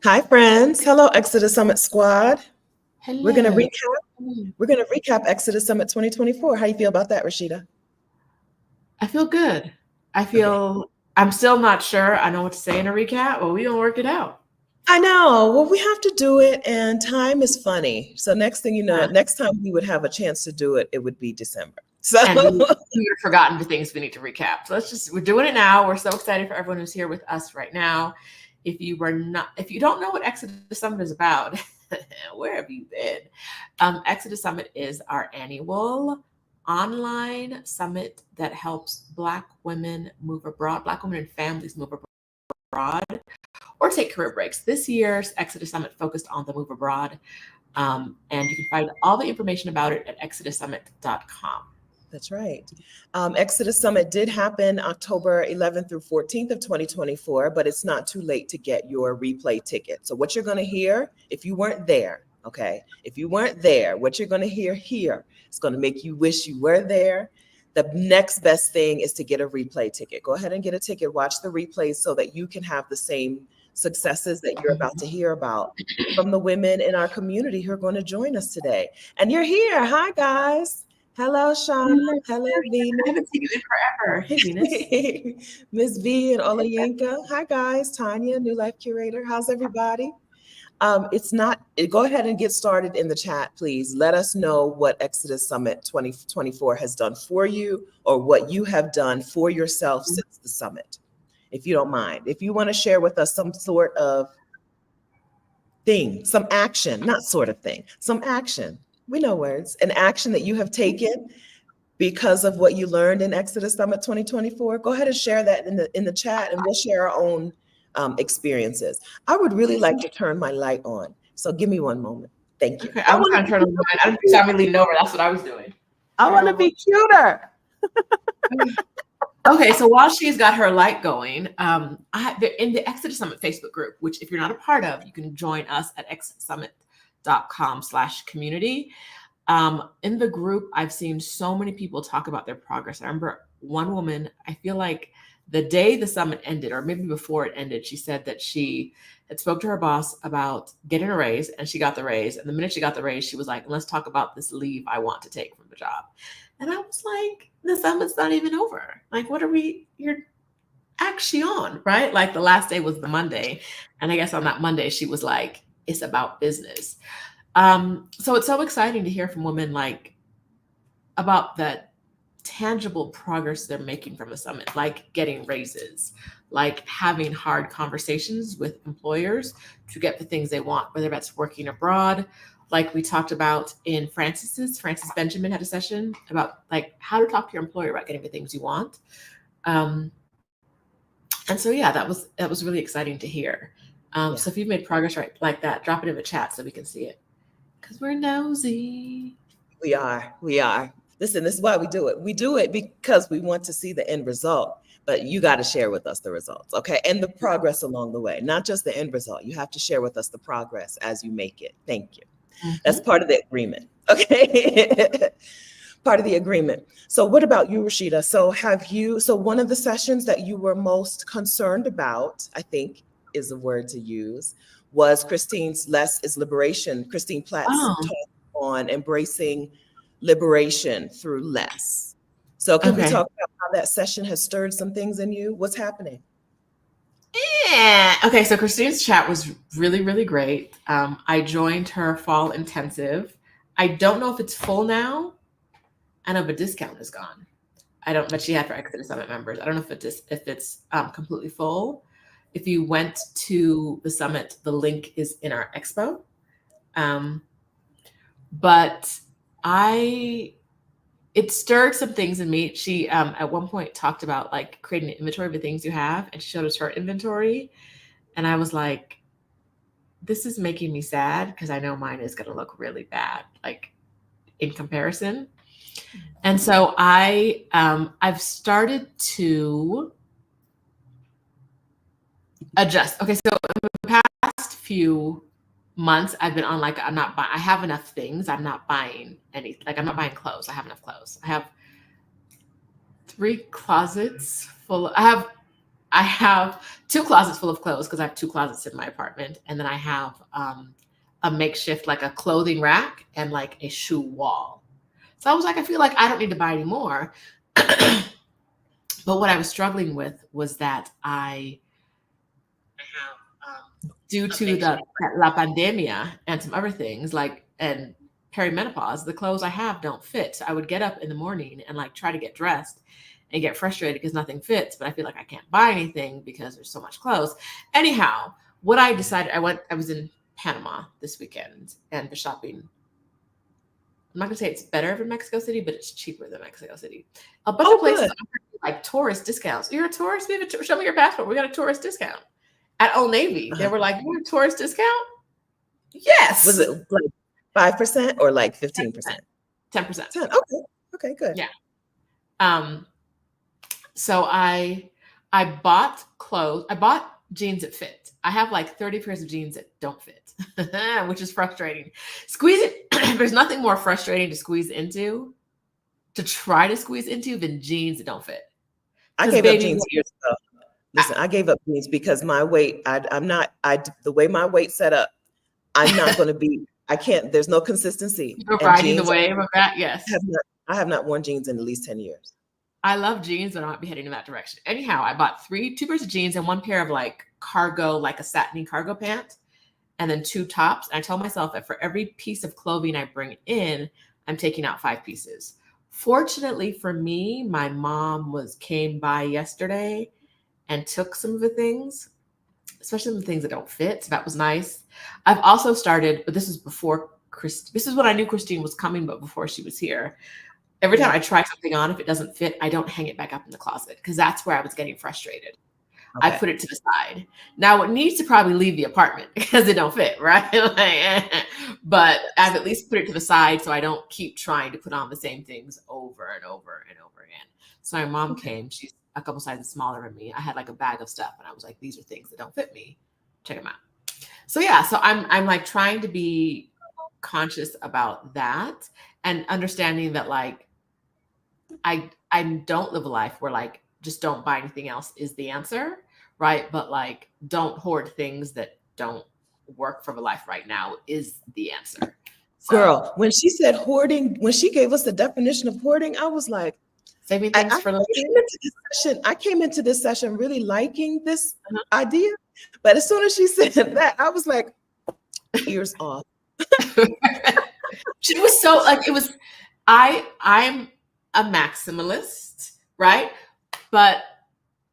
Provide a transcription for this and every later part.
Hi, friends. Hello, Exodus Summit Squad. We're going to Hello. recap. We're going to recap Exodus Summit 2024. How you feel about that, Rashida? I feel good. I Okay. feel I'm still not sure I know what to say in a recap, but we gonna work it out. I know. Well, we have to do it, and time is funny. So next thing you know, Yeah. next time we would have a chance to do it, it would be December. So And we would have forgotten the things we need to recap. So we're doing it now. We're so excited for everyone who's here with us right now. If you don't know what Exodus Summit is about, where have you been? Exodus Summit is our annual online summit that helps Black women move abroad, Black women and families move abroad or take career breaks. This year's Exodus Summit focused on the move abroad, and you can find all the information about it at exodussummit.com. that's right. Exodus Summit did happen October 11th through 14th of 2024, but it's not too late to get your replay ticket. So what you're going to hear, if you weren't there, okay, if you weren't there, what you're going to hear here is going to make you wish you were there. The next best thing is to get a replay ticket. Go ahead and get a ticket, watch the replays so that you can have the same successes that you're about to hear about from the women in our community who are going to join us today. And you're here. Hi, guys. Hello, Shauna. Hello. Hello, I haven't seen you in forever. Hey, Venus. Venus. Miss V and Olayinka. Hi, guys. Tanya, New Life Curator. How's everybody? It's not, go ahead and get started in the chat, please. Let us know what Exodus Summit 2024 has done for you or what you have done for yourself since the summit, if you don't mind. If you want to share with us some sort of thing, some action, not sort of thing, some action. We know words, an action that you have taken because of what you learned in Exodus Summit 2024. Go ahead and share that in the chat, and we'll share our own experiences. I would really like to turn my light on, so give me one moment. Thank you. Okay, I was trying to turn on mine. I don't know if you saw me leaning over. That's what I was doing. I want to be cuter. Okay, so while she's got her light going, in the Exodus Summit Facebook group, which if you're not a part of, you can join us at exodussummit.com/community. In the group, I've seen so many people talk about their progress. I remember one woman, I feel like the day the summit ended, or maybe before it ended, she said that she had spoke to her boss about getting a raise, and she got the raise. And the minute she got the raise, she was like, let's talk about this leave I want to take from the job. And I was like, the summit's not even over. Like, you're actually on, right? Like the last day was the Monday. And I guess on that Monday, she was like, it's about business. So it's so exciting to hear from women like about the tangible progress they're making from the summit, like getting raises, like having hard conversations with employers to get the things they want, whether that's working abroad, like we talked about in Francis Benjamin had a session about like how to talk to your employer about getting the things you want. And so yeah, that was really exciting to hear. So Yeah, if you've made progress right like that, drop it in the chat so we can see it. Because we're nosy. we are. We are. Listen, this is why we do it. We do it because we want to see the end result, but you got to share with us the results, okay? And the progress along the way, not just the end result. You have to share with us the progress as you make it. Thank you. That's Mm-hmm. part of the agreement, okay? Part of the agreement. So what about you, Rashida? So one of the sessions that you were most concerned about, I think is a word to use, was Christine's Less is Liberation, Christine Platt's Oh, talk on embracing liberation through less. So can we okay. talk about how that session has stirred some things in you? What's happening? Yeah. Okay, so Christine's chat was really, really great. I joined her fall intensive. I don't know if it's full now. I know the discount is gone. I don't, but she had for Exodus Summit members. I don't know if it's completely full. If you went to the summit, the link is in our expo. Um, but I it stirred some things in me. She at one point talked about like creating an inventory of the things you have, and she showed us her inventory, and I was like, this is making me sad because I know mine is going to look really bad, like in comparison. And so I've started to adjust. Okay, so in the past few months, I've been on like I have enough things. I'm not buying any. Like I'm not buying clothes. I have enough clothes. I have 3 closets full. I have I have 2 closets full of clothes because I have 2 closets in my apartment. And then I have a makeshift, like a clothing rack and like a shoe wall. So I was like, I feel like I don't need to buy any more. But what I was struggling with was that I have, due to the la pandemia and some other things like, and perimenopause, the clothes I have don't fit. So I would get up in the morning and like try to get dressed and get frustrated because nothing fits, but I feel like I can't buy anything because there's so much clothes. Anyhow, what I decided, I was in Panama this weekend and the shopping. I'm not gonna say it's better than Mexico City, but it's cheaper than Mexico City. A bunch of places offer like tourist discounts. You're a tourist? Show me your passport. We got a tourist discount. At Old Navy, they were like, "You want a tourist discount?" Yes. Was it like 5% or like 15%? 10%. 10. Okay, good. Yeah. So I bought clothes. I bought jeans that fit. I have like 30 pairs of jeans that don't fit, which is frustrating. There's nothing more frustrating to try to squeeze into than jeans that don't fit. I gave up jeans years ago. Listen, I gave up jeans because my weight, the way my weight set up, I'm not going to be, I can't, there's no consistency. You're riding the wave of that, yes. I have not worn jeans in at least 10 years. I love jeans, but I might be heading in that direction. Anyhow, I bought 2 pairs of jeans and 1 pair of like cargo, like a satiny cargo pant, and then 2 tops. And I told myself that for every piece of clothing I bring in, I'm taking out 5 pieces. Fortunately for me, my mom came by yesterday and took some of the things, especially the things that don't fit. So that was nice. I've also started, but this is before this is when I knew Christine was coming, but before she was here. Every time I try something on, if it doesn't fit, I don't hang it back up in the closet because that's where I was getting frustrated. Okay. I put it to the side. Now it needs to probably leave the apartment because it don't fit, right? But I've at least put it to the side so I don't keep trying to put on the same things over and over and over again. So my mom came. She's a couple sizes smaller than me. I had like a bag of stuff and I was like, these are things that don't fit me. Check them out. So yeah, so I'm like trying to be conscious about that and understanding that like I don't live a life where like just don't buy anything else is the answer, right? But like don't hoard things that don't work for the life right now is the answer. So, girl, when she said hoarding, when she gave us the definition of hoarding, I was like, saving things for later. I came into this session really liking this idea, but as soon as she said that, I was like, ears off. She was so like, it was, I'm a maximalist, right? But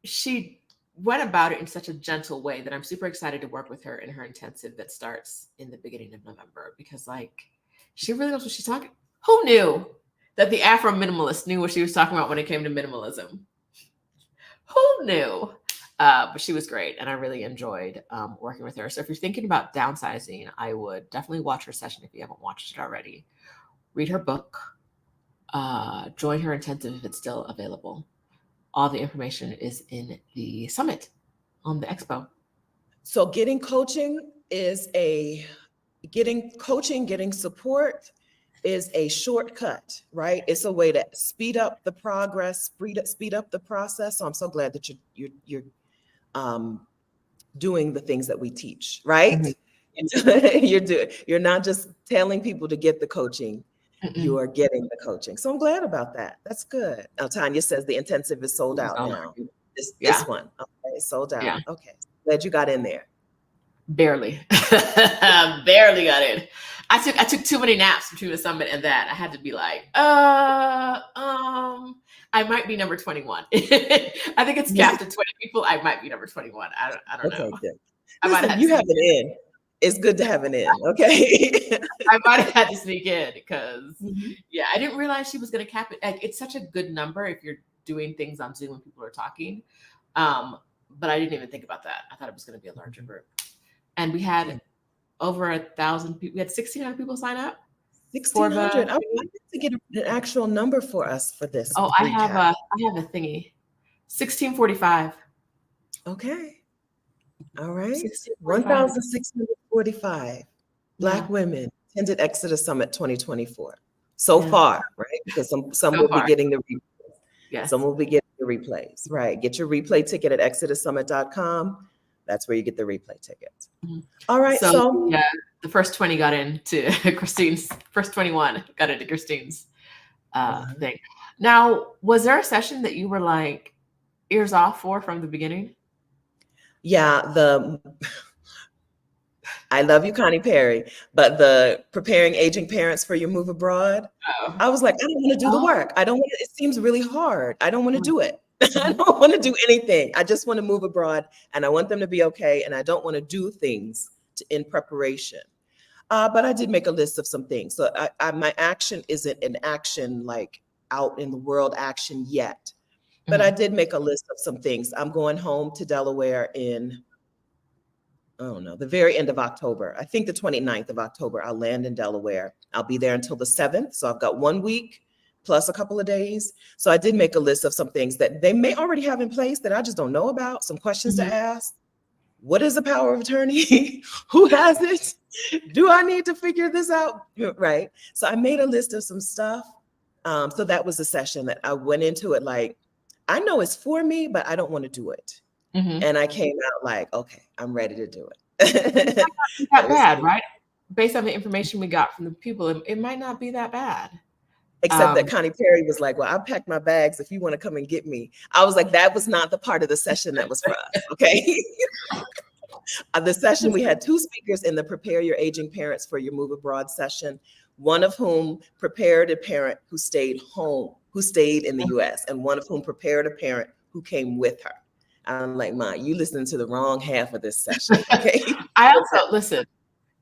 she went about it in such a gentle way that I'm super excited to work with her in her intensive that starts in the beginning of November because like, she really knows what she's talking. Who knew that the Afro minimalist knew what she was talking about when it came to minimalism? Who knew? But she was great, and I really enjoyed working with her. So if you're thinking about downsizing, I would definitely watch her session if you haven't watched it already. Read her book. Join her intensive if it's still available. All the information is in the summit on the expo. So getting getting support is a shortcut, right? It's a way to speed up the progress, speed up the process. So I'm so glad that you're doing the things that we teach, right? Mm-hmm. You're not just telling people to get the coaching, you are getting the coaching. So I'm glad about that. That's good. Now Tanya says the intensive is sold out now. This one, okay, sold out. Yeah. Okay, glad you got in there. Barely, barely got in. I took too many naps between the summit and that. I had to be like, I might be number 21. I think it's capped at 20 people. I might be number 21. I don't know. Good. Listen, you have an in. It's good to have an in, okay? I might have had to sneak in because, I didn't realize she was going to cap it. Like, it's such a good number if you're doing things on Zoom when people are talking. But I didn't even think about that. I thought it was going to be a larger group. And we had over 1,000 people. We had 1,600 people sign up. 1,600. I would like to get an actual number for us for this. Oh, I have a thingy. 1645. Okay. All right. 1,645 Black women attended ExodUS Summit 2024 so far, right? Because some will be getting the replays. Yes. Some will be getting the replays, right? Get your replay ticket at ExodUSSummit.com. That's where you get the replay tickets. Mhm. All right. So yeah, the first 20 got into Christine's, first 21 got into Christine's thing. Now, was there a session that you were like ears off for from the beginning? Yeah, I love you, Connie Perry, but the preparing aging parents for your move abroad, Oh. I was like, I don't want to do the work. I don't want to, it seems really hard. I don't want to do it. I don't want to do anything. I just want to move abroad and I want them to be okay. And I don't want to do things in preparation. But I did make a list of some things. So my action isn't an action like out in the world action yet. But I did make a list of some things. I'm going home to Delaware in, oh no, the very end of October. I think the 29th of October, I'll land in Delaware. I'll be there until the 7th. So I've got 1 week plus a couple of days. So I did make a list of some things that they may already have in place that I just don't know about, some questions to ask. What is a power of attorney? Who has it? Do I need to figure this out? Right. So I made a list of some stuff. So that was the session that I went into it like, I know it's for me, but I don't want to do it. And I came out like, okay, I'm ready to do it. It's not that bad, right? Based on the information we got from the people, it might not be that bad. Except that Connie Perry was like, well, I packed my bags if you want to come and get me. I was like, that was not the part of the session that was for us, okay? The session, we had 2 speakers in the Prepare Your Aging Parents for Your Move Abroad session, one of whom prepared a parent who stayed home, who stayed in the US, and one of whom prepared a parent who came with her. I'm like, Ma, you listening to the wrong half of this session, okay? I also, listen,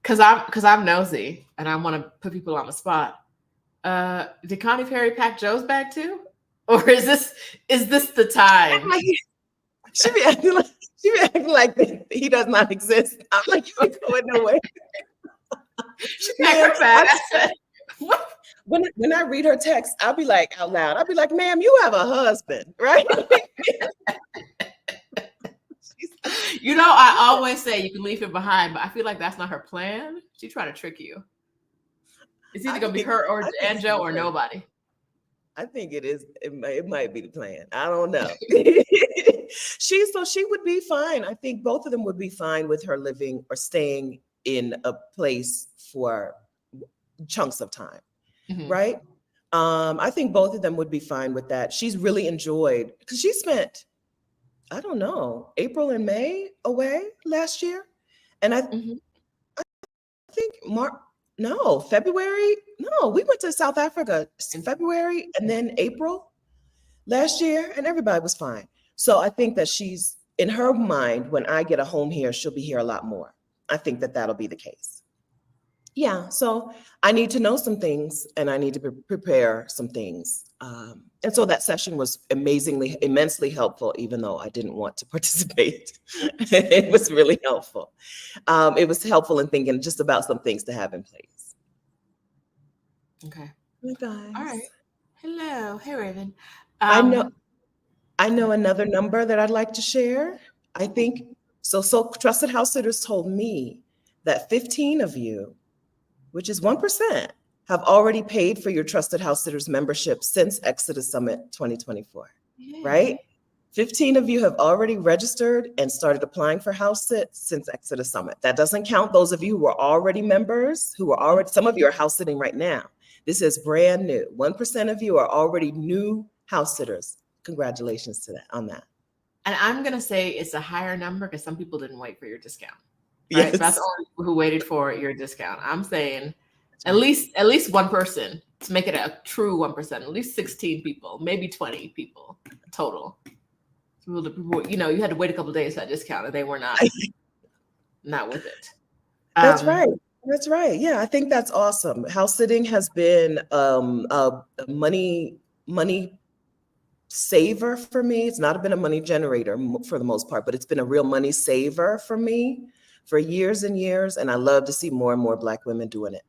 because I'm nosy and I want to put people on the spot. Did Connie Perry pack Joe's bag too? Or is this the time? She be acting like he does not exist. I'm like, you ain't going nowhere. She packed her bag. When I read her text, I'll be like out loud. I'll be like, ma'am, you have a husband, right? You know, I always say you can leave him behind, but I feel like that's not her plan. She's trying to trick you. It's either gonna be her and Joe or nobody. I think it is. It might be the plan. I don't know. She would be fine. I think both of them would be fine with her living or staying in a place for chunks of time, right? I think both of them would be fine with that. She's really enjoyed because she spent, I don't know, April and May away last year, and I think February. No, we went to South Africa in February and then April last year, and everybody was fine. So I think that she's, in her mind, when I get a home here, she'll be here a lot more. I think that that'll be the case. Yeah, so I need to know some things and I need to prepare some things. And so that session was immensely helpful, even though I didn't want to participate. It was really helpful. It was helpful in thinking just about some things to have in place. Okay. Hey guys. All right. Hello. Hey, Raven. I know another number that I'd like to share. I think, so Trusted House Sitters told me that 15 of you, which is 1%, have already paid for your Trusted House Sitters membership since Exodus Summit 2024, right? 15 of you have already registered and started applying for house sit since Exodus Summit. That doesn't count those of you who are already members, some of you are house sitting right now. This is brand new. 1% of you are already new house sitters. Congratulations on that. And I'm going to say it's a higher number because some people didn't wait for your discount. Yes. Right? So that's only people who waited for your discount. I'm saying at least one person to make it a true 1%, at least 16 people, maybe 20 people total. People, you had to wait a couple of days for that discount and they were not with it. That's right. That's right. Yeah, I think that's awesome. House sitting has been a money saver for me. It's not been a money generator for the most part, but it's been a real money saver for me for years and years. And I love to see more and more Black women doing it.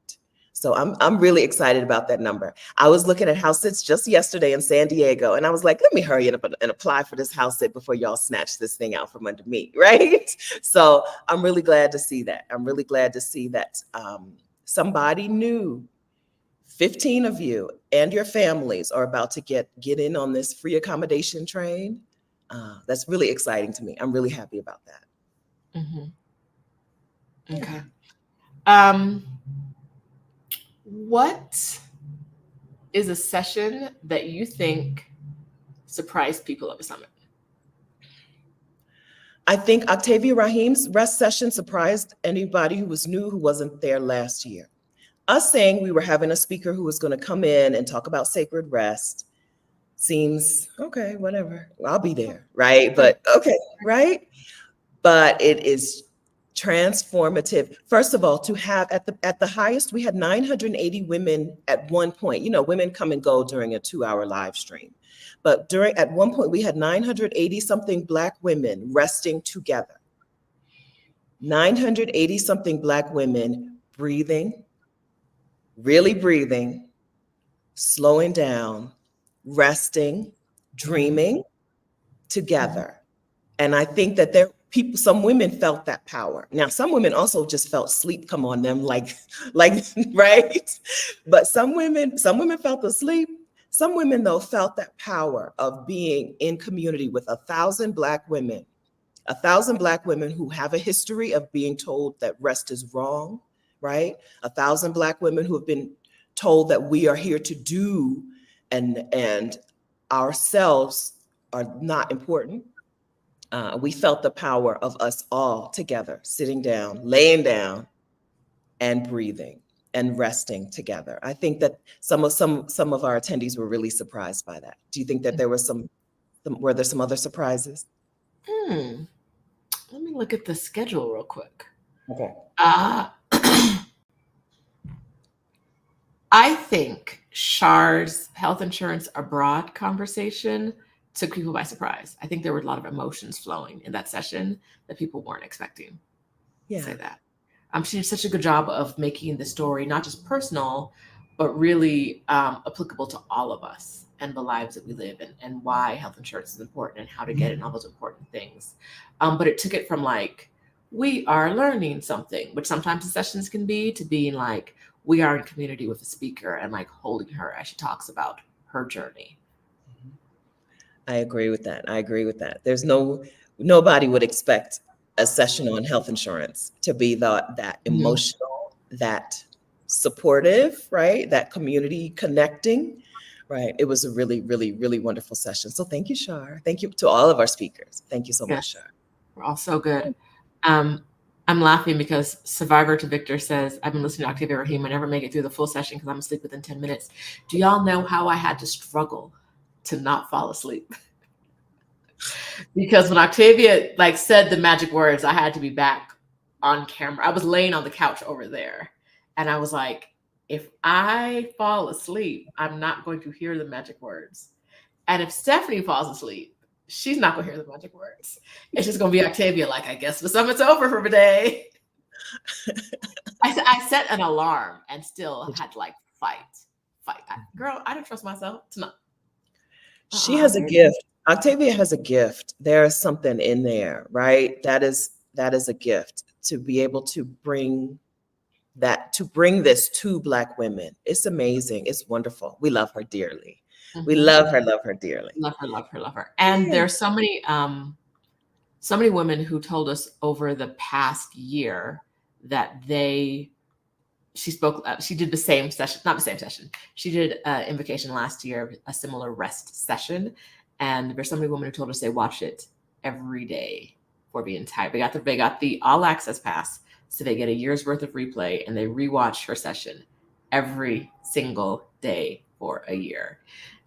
So I'm really excited about that number. I was looking at house sits just yesterday in San Diego, and I was like, let me hurry up and apply for this house sit before y'all snatch this thing out from under me, right? So I'm really glad to see that. I'm really glad to see that somebody new 15 of you and your families are about to get in on this free accommodation train. That's really exciting to me. I'm really happy about that. Mm-hmm. Okay. What is a session that you think surprised people at the summit? I think Octavia Rahim's rest session surprised anybody who was new, who wasn't there last year. Us saying we were having a speaker who was going to come in and talk about sacred rest seems okay, whatever. I'll be there, right? But okay, right? But it is transformative. First of all, to have at the highest, we had 980 women at one point. You know, women come and go during a 2-hour live stream. But at one point, we had 980 something Black women resting together. 980 something Black women breathing, really breathing, slowing down, resting, dreaming together. And I think that some women felt that power. Now, some women also just felt sleep come on them, like, right? But some women felt the sleep. Some women, though, felt that power of being in community with 1,000 Black women, 1,000 Black women who have a history of being told that rest is wrong, right? 1,000 Black women who have been told that we are here to do and ourselves are not important. We felt the power of us all together, sitting down, laying down, and breathing and resting together. I think that some of our attendees were really surprised by that. Do you think that there were were there some other surprises? Let me look at the schedule real quick. Okay. I think Char's health insurance abroad conversation took people by surprise. I think there were a lot of emotions flowing in that session that people weren't expecting. Yeah. Say that. She did such a good job of making the story not just personal, but really applicable to all of us and the lives that we live in, and why health insurance is important and how to get it and all those important things. But it took it from like, we are learning something, which sometimes the sessions can be, to being like, we are in community with a speaker and like holding her as she talks about her journey. I agree with that. There's nobody would expect a session on health insurance to be that emotional, that supportive, right? That community connecting, right? It was a really, really, really wonderful session. So thank you, Char. Thank you to all of our speakers. Thank you so much, Char. We're all so good. I'm laughing because Survivor to Victor says, I've been listening to Octavia Rahim. I never make it through the full session because I'm asleep within 10 minutes. Do y'all know how I had to struggle to not fall asleep? Because when Octavia said the magic words, I had to be back on camera. I was laying on the couch over there. And I was like, if I fall asleep, I'm not going to hear the magic words. And if Stephanie falls asleep, she's not going to hear the magic words. It's just going to be Octavia, like, I guess the summit's over for the day. I set an alarm and still had to fight. Girl, I don't trust myself to not. She has a gift. Octavia has a gift. There is something in there, right? That is a gift to be able to bring this to Black women. It's amazing. It's wonderful. We love her dearly. We love her dearly. Love her. And there's so many women who told us over the past year that she did the same session, not the same session. She did an invocation last year, a similar rest session. And there's so many women who told us they watch it every day for the entire, they got the all access pass. So they get a year's worth of replay and they rewatch her session every single day for a year.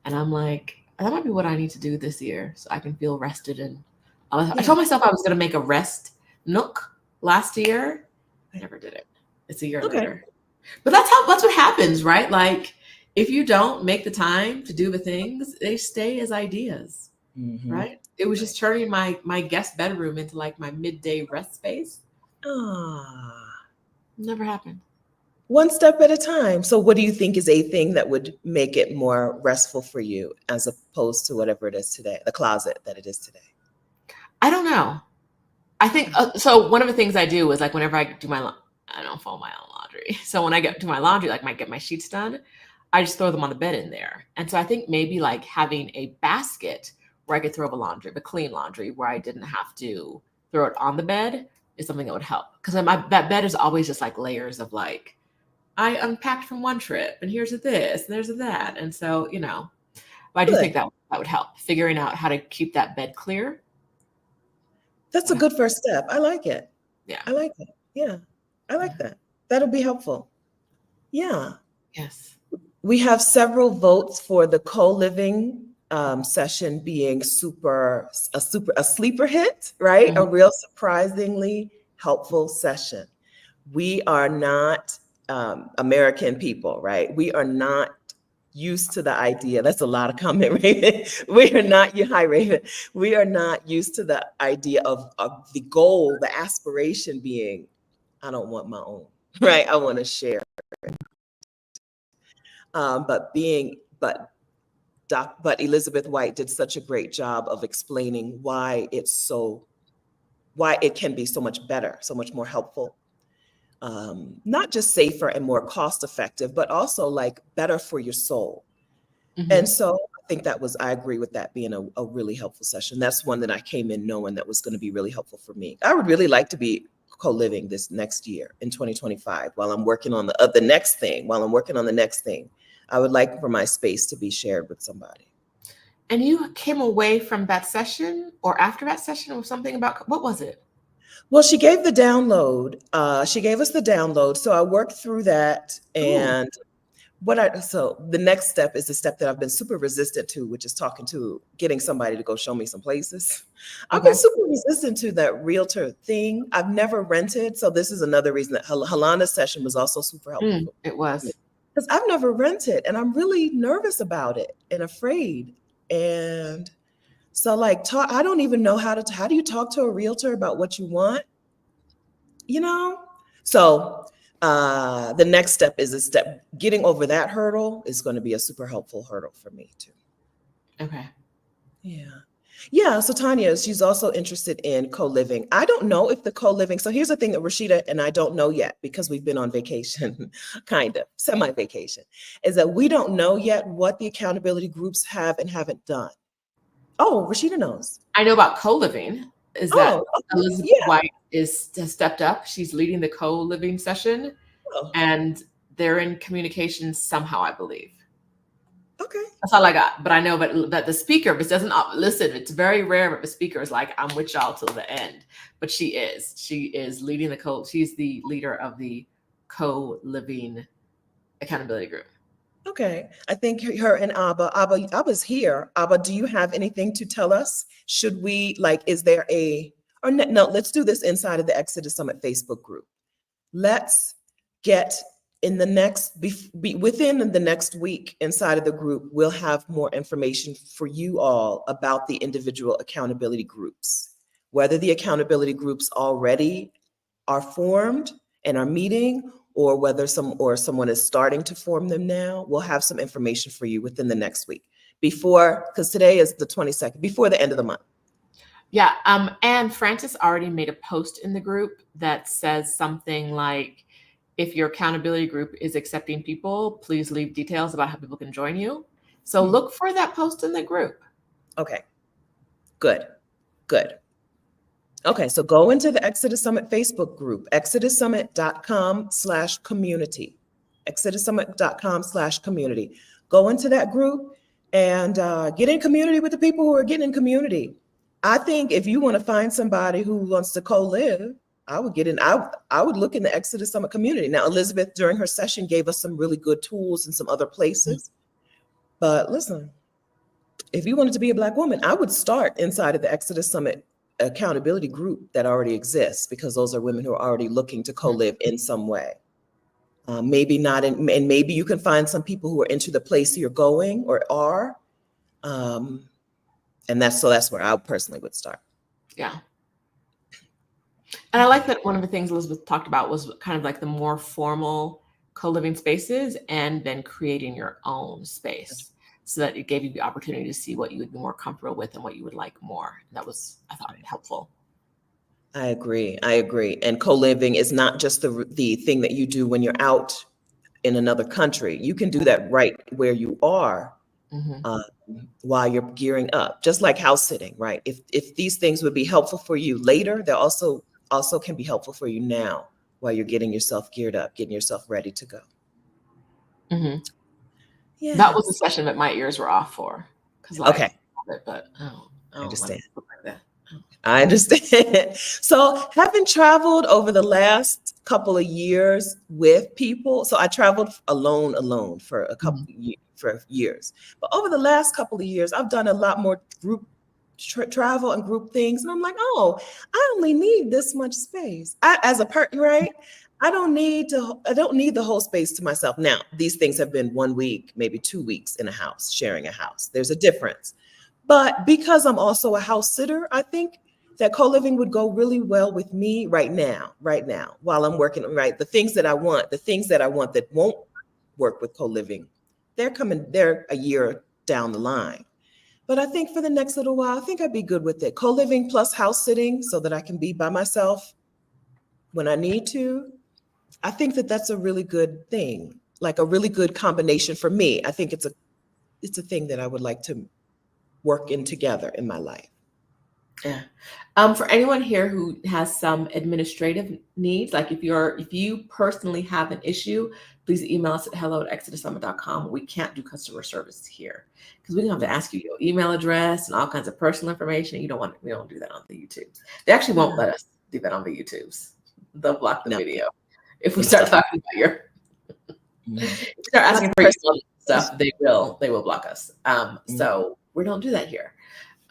And I'm like, that might be what I need to do this year so I can feel rested. And I told myself I was going to make a rest nook last year. I never did it. It's a year later. But that's what happens, right? Like, if you don't make the time to do the things, they stay as ideas, right? It was just turning my guest bedroom into my midday rest space. Never happened. One step at a time. So what do you think is a thing that would make it more restful for you as opposed to whatever it is today, the closet that it is today? I don't know. I think, so one of the things I do is whenever I do I don't fold my own laundry. So when I get to my laundry, might get my sheets done, I just throw them on the bed in there. And so I think maybe like having a basket where I could throw the laundry, the clean laundry, where I didn't have to throw it on the bed is something that would help. Because that bed is always just like layers of like, I unpacked from one trip and here's a this and there's a that. And so, but I do think Good. that would help, figuring out how to keep that bed clear. That's a good first step. I like it. Yeah. I like it. Yeah. I like that. That'll be helpful. Yeah. Yes. We have several votes for the co-living session being a sleeper hit, right? Mm-hmm. A real surprisingly helpful session. We are not American people, right? We are not used to the idea. That's a lot of comment, Raven. We are not, hi, Raven. We are not used to the idea of the goal, the aspiration being, I don't want my own, right? I want to share. But Elizabeth White did such a great job of explaining why it can be so much better, so much more helpful. Not just safer and more cost effective, but also like better for your soul. Mm-hmm. And so I think I agree with that being a really helpful session. That's one that I came in knowing that was going to be really helpful for me. I would really like to be co-living this next year in 2025 while I'm working on the next thing. I would like for my space to be shared with somebody. And you came away from that session or after that session with something about, what was it? Well, she gave the download. She gave us the download. So I worked through that. And so the next step is the step that I've been super resistant to, which is getting somebody to go show me some places. Okay. I've been super resistant to that realtor thing. I've never rented. So this is another reason that Halana's session was also super helpful. It was. Because I've never rented and I'm really nervous about it and afraid. And so I don't even know how do you talk to a realtor about what you want? So the next step is getting over that hurdle is going to be a super helpful hurdle for me too. Okay. Yeah. So Tanya, she's also interested in co-living. I don't know if the co-living, so here's the thing that Rashida and I don't know yet because we've been on vacation, kind of semi-vacation, is that we don't know yet what the accountability groups have and haven't done. Oh, Rashida knows. I know about co-living. Is that Elizabeth White has stepped up. She's leading the co-living session and they're in communication somehow, I believe. Okay. That's all I got. But I know that the speaker, if it doesn't listen, it's very rare that the speaker is like, I'm with y'all till the end. But she is leading she's the leader of the co-living accountability group. Okay. I think her and Abba's here. Abba, do you have anything to tell us? Should we is there no, let's do this inside of the Exodus Summit Facebook group. Let's get within the next week inside of the group, we'll have more information for you all about the individual accountability groups, whether the accountability groups already are formed and are meeting, or whether someone is starting to form them now. We'll have some information for you within the next week because today is the 22nd, before the end of the month. Yeah. And Francis already made a post in the group that says something like, if your accountability group is accepting people, please leave details about how people can join you. So look for that post in the group. Okay. Good. Okay, so go into the Exodus Summit Facebook group, exodussummit.com/community, exodussummit.com/community. Go into that group and get in community with the people who are getting in community. I think if you want to find somebody who wants to co-live, I would look in the Exodus Summit community. Now, Elizabeth, during her session, gave us some really good tools in some other places. But listen, if you wanted to be a Black woman, I would start inside of the Exodus Summit accountability group that already exists, because those are women who are already looking to co-live in some way. Maybe not, and maybe you can find some people who are into the place you're going or are. And that's where I personally would start. Yeah. And I like that one of the things Elizabeth talked about was kind of like the more formal co-living spaces and then creating your own space so that it gave you the opportunity to see what you would be more comfortable with and what you would like more. That was, I thought, helpful. I agree. And co-living is not just the thing that you do when you're out in another country. You can do that right where you are. While you're gearing up, just like house sitting, right? If these things would be helpful for you later, they're also can be helpful for you now while you're getting yourself geared up, getting yourself ready to go. Yeah, that was the session that my ears were off for, because okay, but I understand. I understand. So, having traveled over the last couple of years with people, so I traveled alone for a couple for years. But over the last couple of years, I've done a lot more group travel and group things, and I'm like, oh, I only need this much space. As a partner, right? I don't need the whole space to myself. Now, these things have been 1 week, maybe 2 weeks in a house, sharing a house. There's a difference. But because I'm also a house sitter, I think that co-living would go really well with me right now, while I'm working, right? The things that I want that won't work with co-living, they're a year down the line. But I think for the next little while, I think I'd be good with it. Co-living plus house sitting so that I can be by myself when I need to. I think that that's a really good thing, like a really good combination for me. I think it's a thing that I would like to work in together in my life. Yeah. For anyone here who has some administrative needs, like if you personally have an issue, please email us at hello@exodussummit.com. We can't do customer service here because we don't have to ask you your email address and all kinds of personal information. We don't do that on the YouTube. They actually won't let us do that on the YouTubes. They'll block the video if we start talking about your. If we start asking for your stuff, they will block us. So we don't do that here.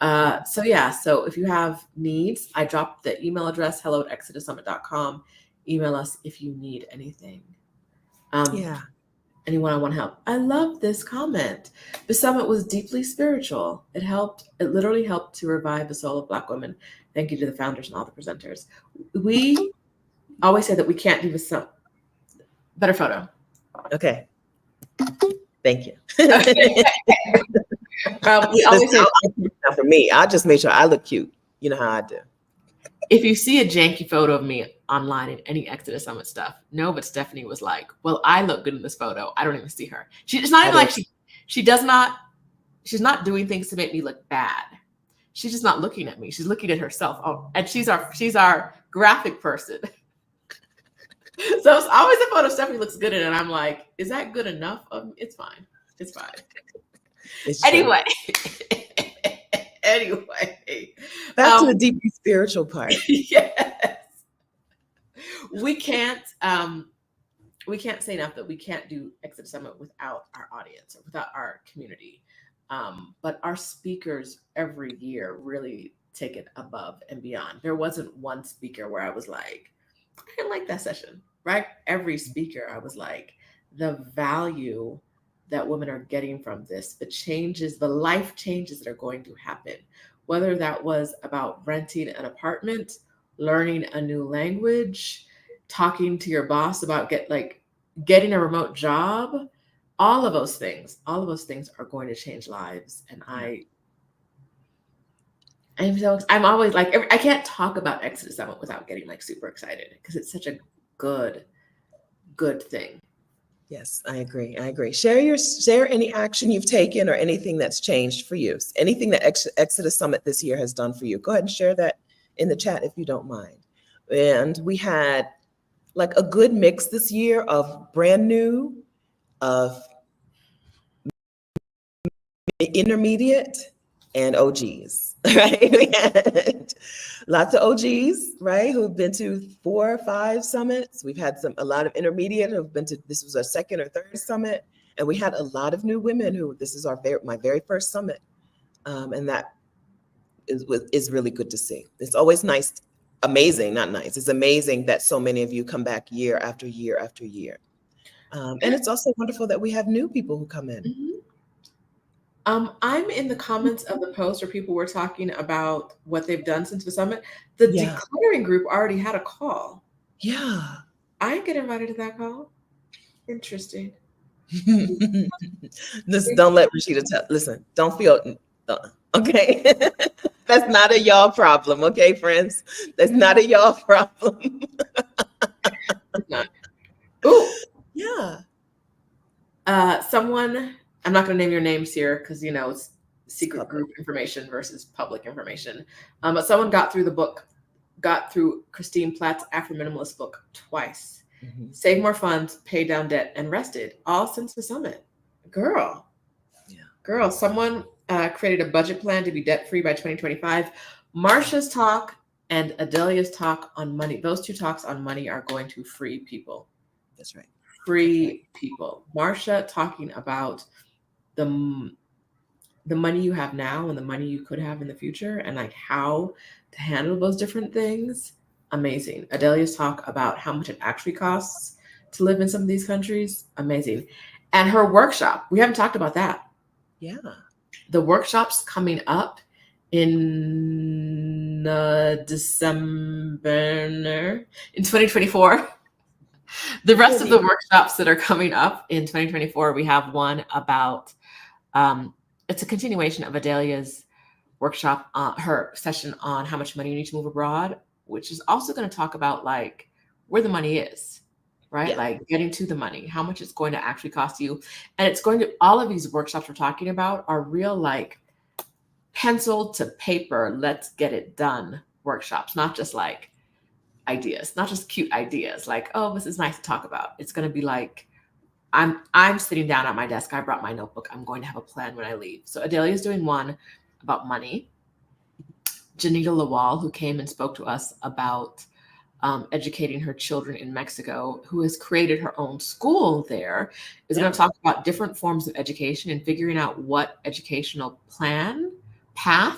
So if you have needs, I dropped the email address, hello@exodussummit.com. Email us if you need anything. Anyone I want to help. I love this comment. The summit was deeply spiritual. It literally helped to revive the soul of Black women. Thank you to the founders and all the presenters. We always say that we can't do this. Better photo. Okay. Thank you. We always say for me, I just make sure I look cute. You know how I do. If you see a janky photo of me online in any Exodus Summit stuff, no, but Stephanie was like, well, I look good in this photo. I don't even see her. She's not even like she's not doing things to make me look bad. She's just not looking at me. She's looking at herself. Oh, and she's our graphic person. So it's always a photo Stephanie looks good in, and I'm like, is that good enough? It's fine. It's fine. Anyway. Back to the deeply spiritual part. Yes. We can't say enough that we can't do Exodus Summit without our audience or without our community. But our speakers every year really take it above and beyond. There wasn't one speaker where I was like, I didn't like that session, right? Every speaker, I was like, the value that women are getting from this, the life changes that are going to happen, whether that was about renting an apartment, learning a new language, talking to your boss about getting a remote job, all of those things are going to change lives. And I'm always like, I can't talk about Exodus Summit without getting like super excited because it's such a good thing. Yes, I agree. Share any action you've taken or anything that's changed for you. Anything that Exodus Summit this year has done for you. Go ahead and share that in the chat if you don't mind. And we had like a good mix this year of brand new, of intermediate, and OGs, right? We had lots of OGs, right, who've been to 4 or 5 summits. We've had a lot of intermediate who've been to, this was our 2nd or 3rd summit. And we had a lot of new women who, this is my very first summit. And that is really good to see. It's always nice, amazing, not nice. It's amazing that so many of you come back year after year after year. And it's also wonderful that we have new people who come in. Mm-hmm. I'm in the comments of the post where people were talking about what they've done since the summit. The decluttering group already had a call. Yeah. I didn't get invited to that call. Interesting. Listen, don't let Rashida tell. Listen, don't feel, okay? That's not a y'all problem, okay, friends? That's not a y'all problem. It's not. Ooh. Yeah. Someone, I'm not going to name your names here because, you know, it's secret Public. group information versus public information. But someone got through Christine Platt's Afro Minimalist book twice. Mhm. Saved more funds, paid down debt, and rested, all since the summit. Girl. Yeah. Girl, someone created a budget plan to be debt-free by 2025. Marsha's talk and Adelia's talk on money, those two talks on money are going to free people. That's right. Free people. Marsha talking about the money you have now and the money you could have in the future and like how to handle those different things. Amazing. Adelia's talk about how much it actually costs to live in some of these countries. Amazing. And her workshop, we haven't talked about that. Yeah. The workshop's coming up in December in 2024. The rest of the workshops that are coming up in 2024, we have one about, it's a continuation of Adelia's workshop, her session on how much money you need to move abroad, which is also going to talk about like where the money is, right? Yeah. Like getting to the money, how much it's going to actually cost you. And it's going to, all of these workshops we're talking about are real like pencil to paper, let's get it done workshops, not just like ideas, not just cute ideas like, oh, this is nice to talk about. It's going to be like, I'm sitting down at my desk. I brought my notebook. I'm going to have a plan when I leave. So Adelia is doing one about money. Janita Lawal, who came and spoke to us about educating her children in Mexico, who has created her own school there, is going to talk about different forms of education and figuring out what educational path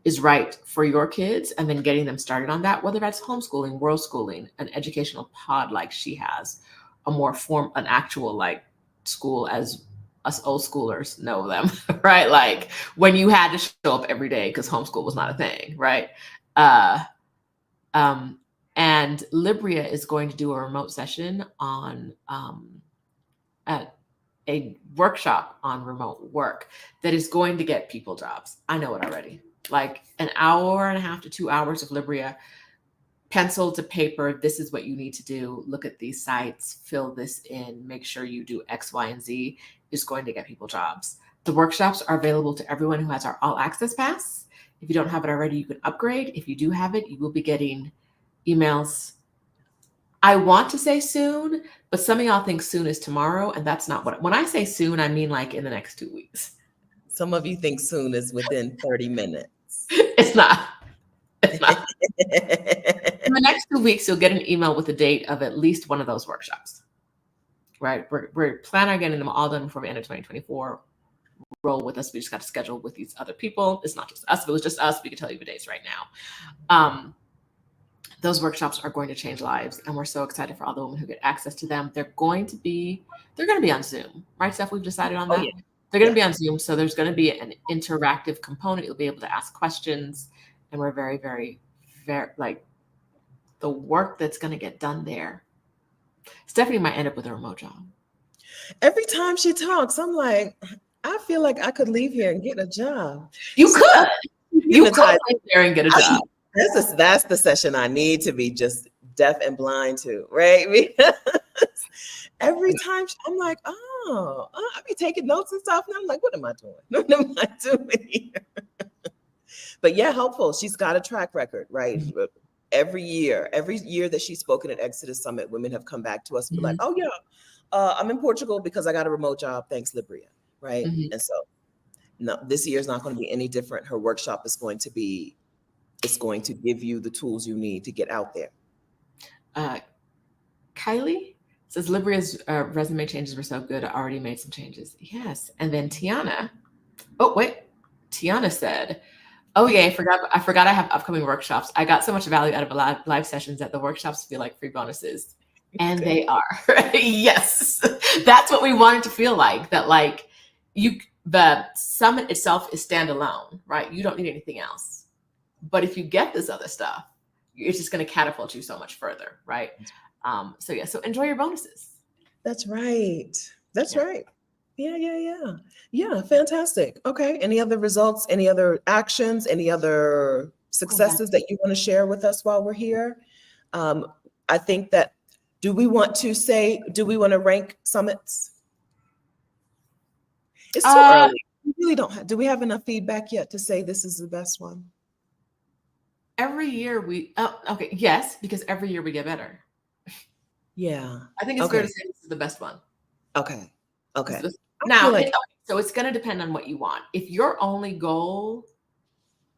is right for your kids, and then getting them started on that, whether that's homeschooling, world schooling, an educational pod like she has, an actual like school as us old schoolers know them, right? Like when you had to show up every day because homeschool was not a thing, right? And Libria is going to do a remote session on a workshop on remote work that is going to get people jobs. I know it already. Like an hour and a half to 2 hours of Libria, pencil to paper. This is what you need to do. Look at these sites, fill this in, make sure you do X, Y, and Z is going to get people jobs. The workshops are available to everyone who has our all access pass. If you don't have it already, you can upgrade. If you do have it, you will be getting emails. I want to say soon, but some of y'all think soon is tomorrow. And that's not when I say soon, I mean like in the next 2 weeks. Some of you think soon is within 30 minutes. It's not. It's not. In the next 2 weeks, you'll get an email with the date of at least one of those workshops, right? We're planning on getting them all done before the end of 2024. Roll with us. We just got to schedule with these other people. It's not just us. If it was just us, we could tell you the dates right now. Those workshops are going to change lives, and we're so excited for all the women who get access to them. They're going to be on Zoom, right, Steph? We've decided on that. Oh, yeah. They're going to be on Zoom, so there's going to be an interactive component. You'll be able to ask questions, and we're very, very, very like the work that's going to get done there. Stephanie might end up with a remote job. Every time she talks, I'm like, I feel like I could leave here and get a job. You could. You could leave there and get a job. That's the session I need to be just deaf and blind to, right? Because every time I'm like, I be taking notes and stuff, and I'm like, what am I doing? What am I doing here? But yeah, helpful. She's got a track record, right? Mm-hmm. Every year that she's spoken at Exodus Summit, women have come back to us and be like, oh yeah, I'm in Portugal because I got a remote job. Thanks, Libria, right? Mm-hmm. And so no, this year is not going to be any different. Her workshop is going to give you the tools you need to get out there. Kylie says Libria's resume changes were so good. I already made some changes. Yes. And then Tiana said, oh yeah, I forgot I have upcoming workshops. I got so much value out of live sessions that the workshops feel like free bonuses. And they are. Yes. That's what we wanted to feel like, that like the summit itself is standalone, right? You don't need anything else. But if you get this other stuff, it's just going to catapult you so much further, right? So enjoy your bonuses. That's right. That's right. Yeah. Fantastic. Okay. Any other results? Any other actions? Any other successes that you want to share with us while we're here? I think that. Do we want to rank summits? It's too early. We really don't have, do we have enough feedback yet to say this is the best one? Every year okay, yes, because every year we get better. Yeah. I think it's fair to say this is the best one. Okay. Okay. Now, so it's going to depend on what you want. If your only goal,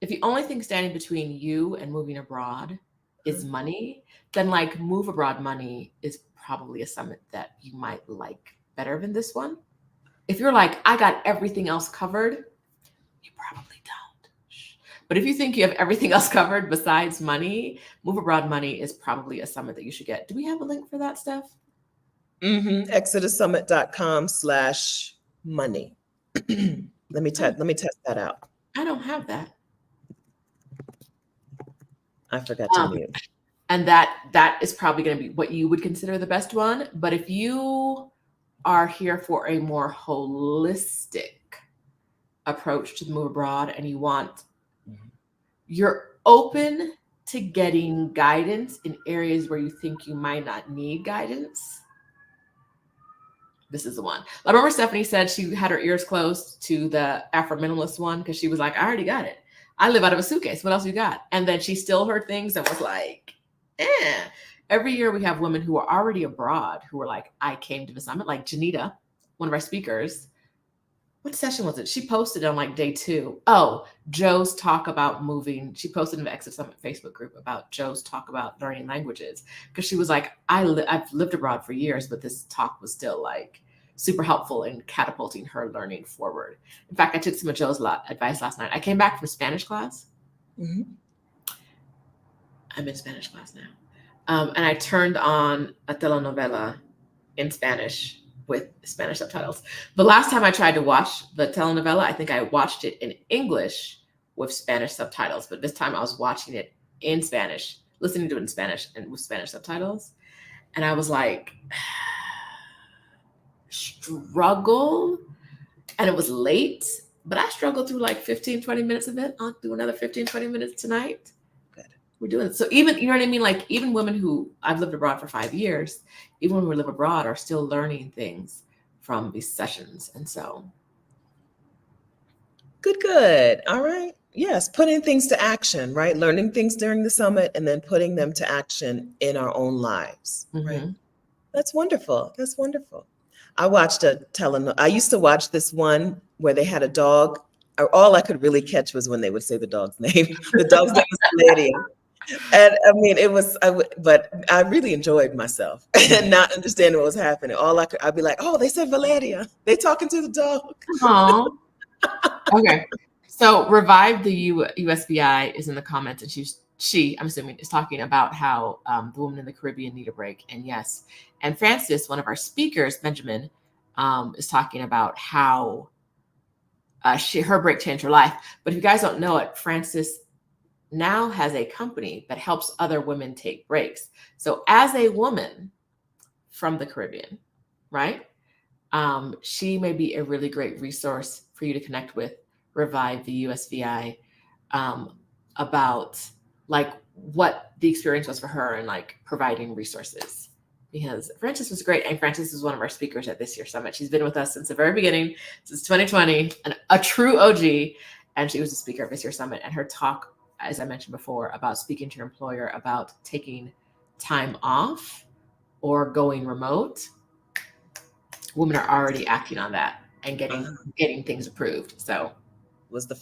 if the only thing standing between you and moving abroad is money, then like Move Abroad Money is probably a summit that you might like better than this one. If you're like, I got everything else covered, you probably don't. But if you think you have everything else covered besides money, Move Abroad Money is probably a summit that you should get. Do we have a link for that, Steph? ExodusSummit.com/money. Let me test that out. I don't have that. I forgot to mute. And that is probably going to be what you would consider the best one. But if you are here for a more holistic approach to the move abroad and you're open to getting guidance in areas where you think you might not need guidance, this is the one. I remember Stephanie said she had her ears closed to the Afro minimalist one because she was like, I already got it. I live out of a suitcase. What else you got? And then she still heard things and was like, Every year we have women who are already abroad who are like, I came to the summit, like Janita, one of our speakers. What session was it? She posted on like day 2. Oh, Joe's talk about moving. She posted in the Exit Summit Facebook group about Joe's talk about learning languages. Because she was like, I've lived abroad for years, but this talk was still like super helpful in catapulting her learning forward. In fact, I took some of Joe's advice last night. I came back from Spanish class. I'm in Spanish class now. And I turned on a telenovela in Spanish with Spanish subtitles. The last time I tried to watch the telenovela, I think I watched it in English with Spanish subtitles, but this time I was watching it in Spanish, listening to it in Spanish and with Spanish subtitles. And I was like, struggle. And it was late, but I struggled through like 15, 20 minutes of it. I'll do another 15, 20 minutes tonight. Good. We're doing it. So even, you know what I mean? Like even women who I've lived abroad for 5 years, even when we live abroad, are still learning things from these sessions. And so. Good. All right. Yes. Putting things to action, right? Learning things during the summit and then putting them to action in our own lives. Right. That's wonderful. That's wonderful. I watched I used to watch this one where they had a dog. All I could really catch was when they would say the dog's name. The dog's name was Valeria. And I mean, but I really enjoyed myself and not understanding what was happening. I'd be like, oh, they said Valeria. They talking to the dog. Oh, okay. So Revive the USVI is in the comments, and she, I'm assuming, is talking about how the women in the Caribbean need a break. And yes, and Francis, one of our speakers, Benjamin, is talking about how her break changed her life. But if you guys don't know it, Francis now has a company that helps other women take breaks. So as a woman from the Caribbean, right, she may be a really great resource for you to connect with Revive the USVI about like what the experience was for her and like providing resources. Because Frances was great, and Frances is one of our speakers at this year's summit. She's been with us since the very beginning, since 2020, and a true OG. And she was a speaker at this year's summit. And her talk, as I mentioned before, about speaking to your employer about taking time off or going remote, women are already acting on that and getting things approved. So it was the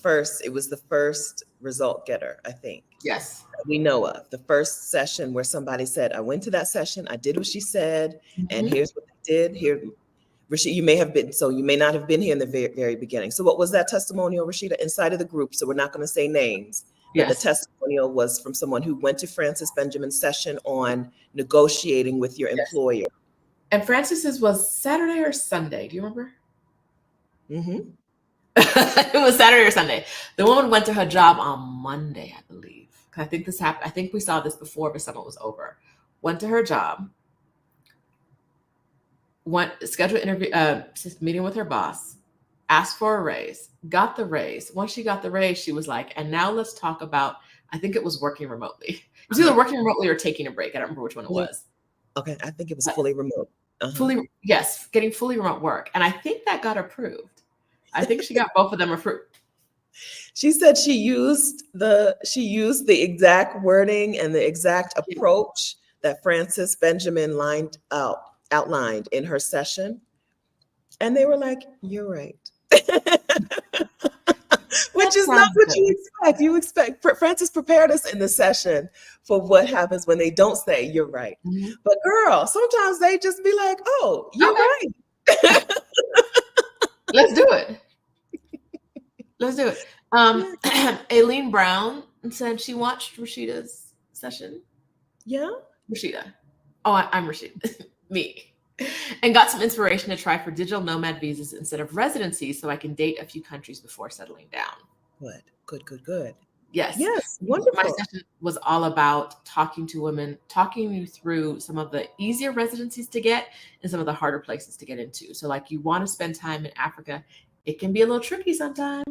first result getter, I think. Yes. We know of the first session where somebody said, I went to that session, I did what she said, and here's what they did. Here, Rashida, you may not have been here in the very, very beginning. So what was that testimonial, Rashida? Inside of the group, so we're not going to say names. Yes. But the testimonial was from someone who went to Francis Benjamin's session on negotiating with your employer. And Francis's was Saturday or Sunday, do you remember? It was Saturday or Sunday. The woman went to her job on Monday, I believe. I think this happened. I think we saw this before the summit was over. Went to her job. Scheduled interview, meeting with her boss. Asked for a raise. Got the raise. Once she got the raise, she was like, and now let's talk about, I think it was working remotely. It was either working remotely or taking a break. I don't remember which one it was. Okay, I think it was fully remote. Getting fully remote work. And I think that got approved. I think she got both of them approved. She said she used the exact wording and the exact approach that Frances Benjamin outlined in her session. And they were like, "You're right." Which is not what you expect. You expect Frances prepared us in the session for what happens when they don't say "you're right." Mm-hmm. But girl, sometimes they just be like, "Oh, you're right." Let's do it. Let's do it. Aileen Brown said she watched Rashida's session. Yeah. Rashida. Oh, I'm Rashida. Me. And got some inspiration to try for digital nomad visas instead of residency so I can date a few countries before settling down. Good. Yes. Yes. Wonderful. My session was all about talking to women, talking you through some of the easier residencies to get and some of the harder places to get into. So like you want to spend time in Africa, it can be a little tricky sometimes.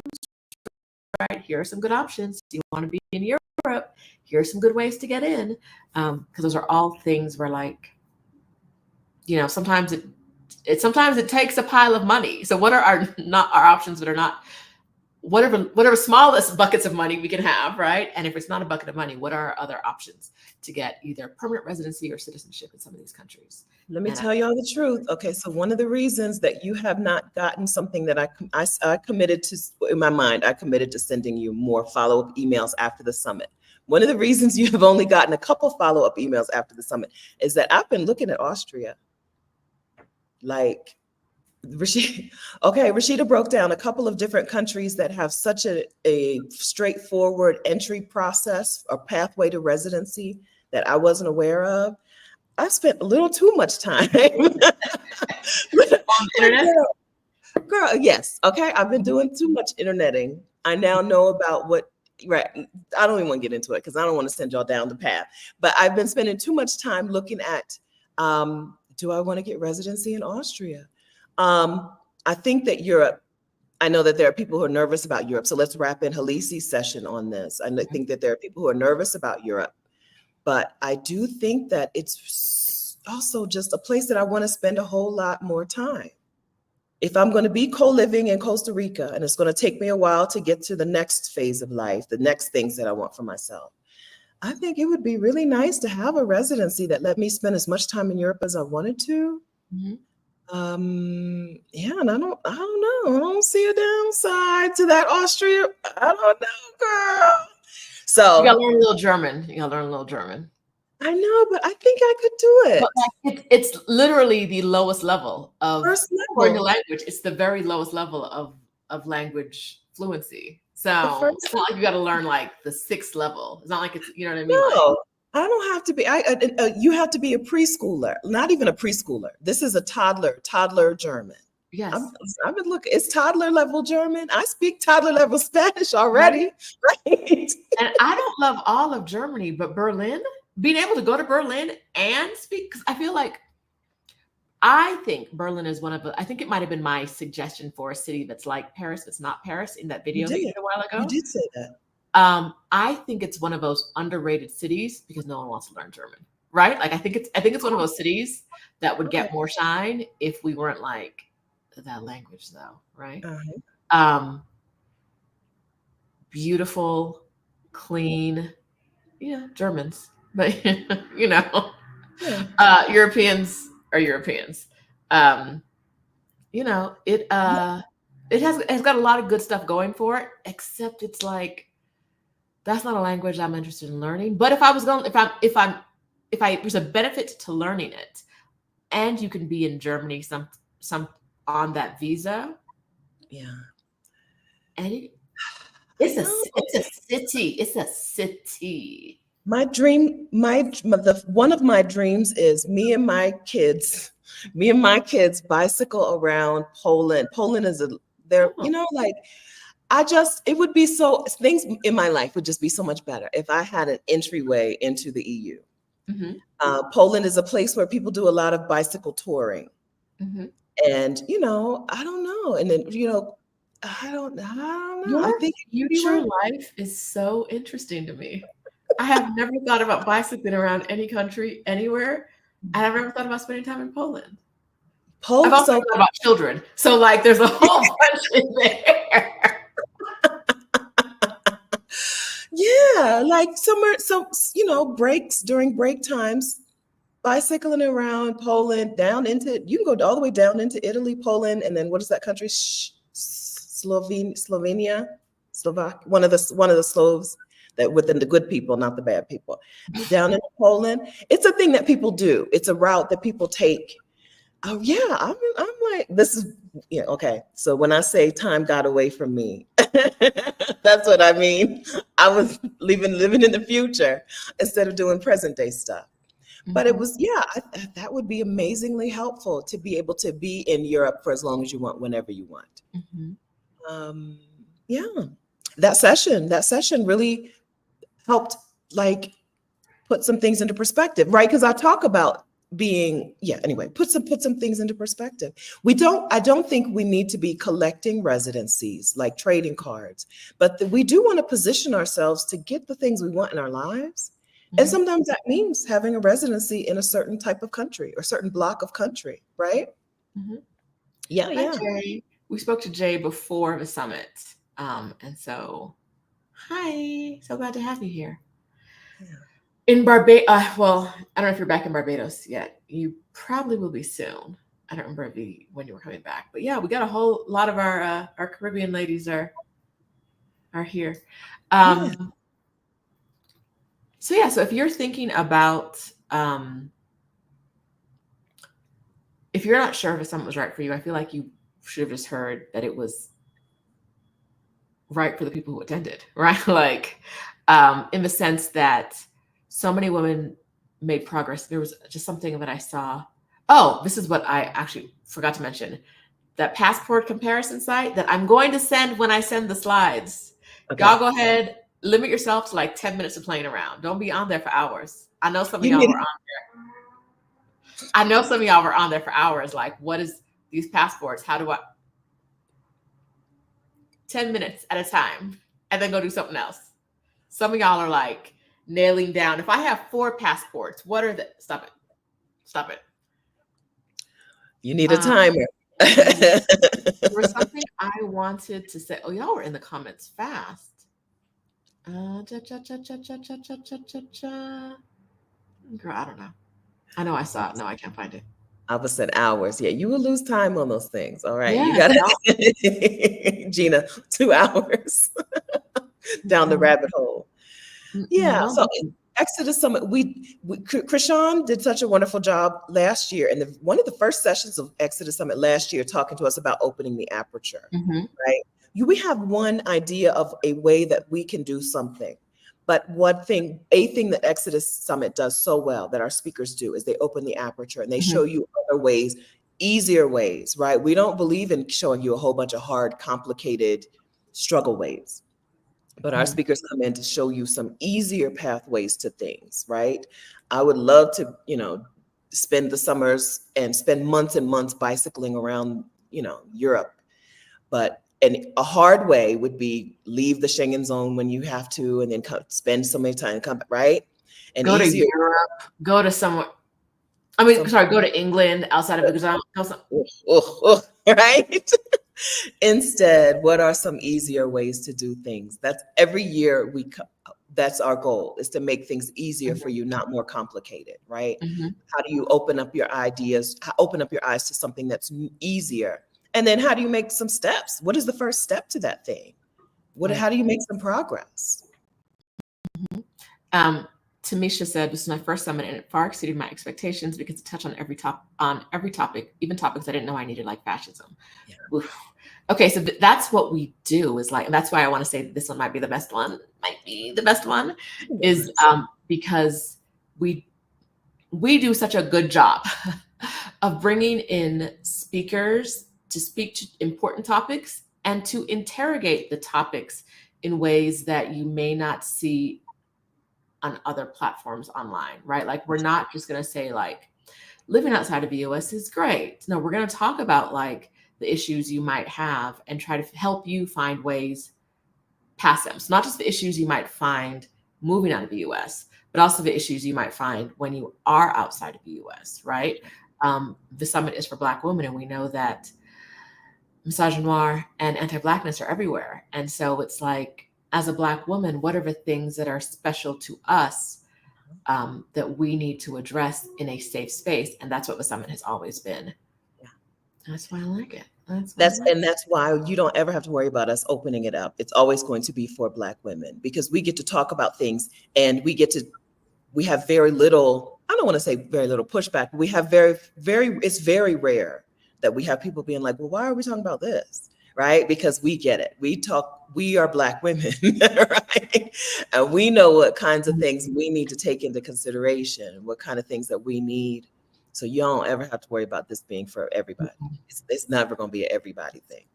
Right, here are some good options. Do you want to be in Europe? Here are some good ways to get in. Because those are all things where like, sometimes it takes a pile of money. So what are our options that are not whatever smallest buckets of money we can have, right? And if it's not a bucket of money, what are our other options to get either permanent residency or citizenship in some of these countries? Let me tell y'all the truth. Okay, so one of the reasons that you have not gotten something that I committed to, in my mind, I committed to sending you more follow-up emails after the summit. One of the reasons you have only gotten a couple follow-up emails after the summit is that I've been looking at Austria. Like, Rashida broke down a couple of different countries that have such a straightforward entry process or pathway to residency that I wasn't aware of. I spent a little too much time on the internet. Girl, yes. Okay. I've been doing too much interneting. I now know about right. I don't even want to get into it because I don't want to send y'all down the path. But I've been spending too much time looking at, do I want to get residency in Austria? I think that Europe, I know that there are people who are nervous about Europe. So let's wrap in Halisi's session on this. I think that there are people who are nervous about Europe. But I do think that it's also just a place that I want to spend a whole lot more time. If I'm going to be co-living in Costa Rica, and it's going to take me a while to get to the next phase of life, the next things that I want for myself, I think it would be really nice to have a residency that let me spend as much time in Europe as I wanted to. Mm-hmm. Yeah, and I don't know. I don't see a downside to that Austria. I don't know, girl. So you gotta learn a little German. I know, but I think I could do it. But it's literally the lowest level of First according to level. language. It's the very lowest level of language fluency. So it's not like you got to learn like the 6th level. It's not like it's what I mean. No, I don't have to be. You have to be a preschooler. Not even a preschooler. This is a toddler German. Yes. I've been looking. It's toddler level German. I speak toddler level Spanish already. Right? And I don't love all of Germany, but Berlin, being able to go to Berlin and speak, because I think Berlin is I think it might have been my suggestion for a city that's like Paris, that's not Paris in that video that you did a while ago. You did say that. I think it's one of those underrated cities because no one wants to learn German, right? Like I think it's one of those cities that would get more shine if we weren't like that language though, right? Beautiful, clean, Germans, but Europeans are Europeans. It has got a lot of good stuff going for it, except it's like that's not a language I'm interested in learning. But if there's a benefit to learning it, and you can be in Germany some on that visa. Yeah. And it's a city. My dream, one of my dreams is me and my kids bicycle around Poland. Poland is it would be things in my life would just be so much better if I had an entryway into the EU. Mm-hmm. Poland is a place where people do a lot of bicycle touring. Mm-hmm. And, I don't know. And then, I don't know. Your future life is so interesting to me. I have never thought about bicycling around any country, anywhere. And I've never thought about spending time in Poland. I've also thought about children. So like there's a whole bunch in there. Yeah, like summer, so breaks during break times, bicycling around Poland, you can go all the way down into Italy, Poland, and then what is that country? Slovenia, Slovak, one of the Slovs that within the good people, not the bad people, down in Poland. It's a thing that people do. It's a route that people take. Oh yeah, I'm like, this is, yeah, okay. So when I say time got away from me, that's what I mean. I was living in the future instead of doing present day stuff. But it was, yeah, that would be amazingly helpful to be able to be in Europe for as long as you want, whenever you want. Yeah, that session really helped, like, put some things into perspective, right? Because I talk about put some things into perspective. I don't think we need to be collecting residencies like trading cards, but we do want to position ourselves to get the things we want in our lives. And sometimes that means having a residency in a certain type of country or certain block of country, right? Yeah, Hi, Jay. We spoke to Jay before the summit. And so, hi, so glad to have you here. Yeah. In Barbados, well, I don't know if you're back in Barbados yet. You probably will be soon. I don't remember when you were coming back, but yeah, we got a whole lot of our Caribbean ladies are here. So yeah, so if you're thinking about, if you're not sure if something was right for you, I feel like you should have just heard that it was right for the people who attended, right? Like, in the sense that so many women made progress. There was just something that I saw. Oh, this is what I actually forgot to mention. That passport comparison site that I'm going to send when I send the slides. Okay. Y'all go ahead, limit yourself to like 10 minutes of playing around. Don't be on there for hours. I know some of y'all were on there. I know some of y'all were on there for hours. Like, what is these passports? How do I? 10 minutes at a time and then go do something else. Some of y'all are like nailing down. If I have 4 passports, what are the, stop it. You need a timer. There was something I wanted to say. Oh, y'all were in the comments fast. Girl, I don't know. I know I saw it. No, I can't find it. I was said hours. Yeah, you will lose time on those things. All right. You got it. Gina, 2 hours down the rabbit hole. Yeah. So ExodUS Summit, Krishan did such a wonderful job last year. And one of the first sessions of ExodUS Summit last year, talking to us about opening the aperture, right? We have one idea of a way that we can do something. But a thing that ExodUS Summit does so well, that our speakers do, is they open the aperture and they show you other ways, easier ways, right? We don't believe in showing you a whole bunch of hard, complicated struggle ways. But our speakers come in to show you some easier pathways to things, right? I would love to, spend the summers and spend months and months bicycling around, Europe. And a hard way would be leave the Schengen zone when you have to, and then spend so many time, come right? And go to Europe, go to somewhere. Go to England outside of exile. Right? Instead, what are some easier ways to do things? That's every year that's our goal, is to make things easier for you, not more complicated, right? How do you open up your ideas, open up your eyes to something that's easier? And then how do you make some steps? What is the first step to that thing? How do you make some progress? Tamisha said, this is my first summit and it far exceeded my expectations because it touched on every topic, even topics I didn't know I needed, like fascism. Yeah. Okay, so that's what we do, is like, and that's why I want to say this one might be the best one, is because we do such a good job of bringing in speakers to speak to important topics and to interrogate the topics in ways that you may not see on other platforms online, right? Like, we're not just going to say like living outside of the US is great. No, we're going to talk about like the issues you might have and try to help you find ways past them. So not just the issues you might find moving out of the US, but also the issues you might find when you are outside of the US, right? The summit is for Black women, and we know that misogynoir and anti-Blackness are everywhere. And so it's like, as a Black woman, what are the things that are special to us that we need to address in a safe space? And that's what the summit has always been. Yeah. That's why I like it. That's why you don't ever have to worry about us opening it up. It's always going to be for Black women, because we get to talk about things, and we have very little, I don't want to say very little pushback, but we have it's very rare that we have people being like, well, why are we talking about this? Right? Because we get it. We are Black women, right? And we know what kinds of things we need to take into consideration, what kind of things that we need. So you don't ever have to worry about this being for everybody. It's never going to be an everybody thing.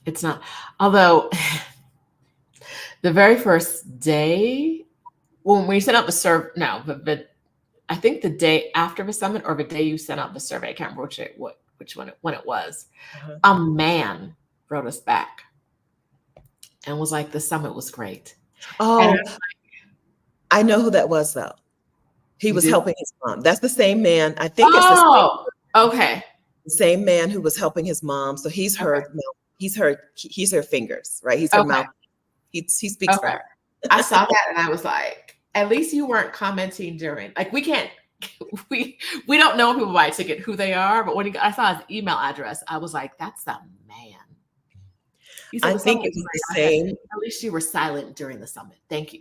It's not. Although the very first day, when we sent out the survey, but I think the day after the summit, or the day you sent out the survey, I can't remember which one when it was, a man wrote us back and was like, the summit was great. Oh, I know who that was, though. He was helping his mom. That's the same man. I think it's okay. The same man who was helping his mom. So he's her fingers, right? He's her mouth. He speaks for her. I saw that and I was like, at least you weren't commenting during, like, we don't know when people buy a ticket who they are, but when I saw his email address, I was like, that's the man. I think it was the same. At least you were silent during the summit. Thank you.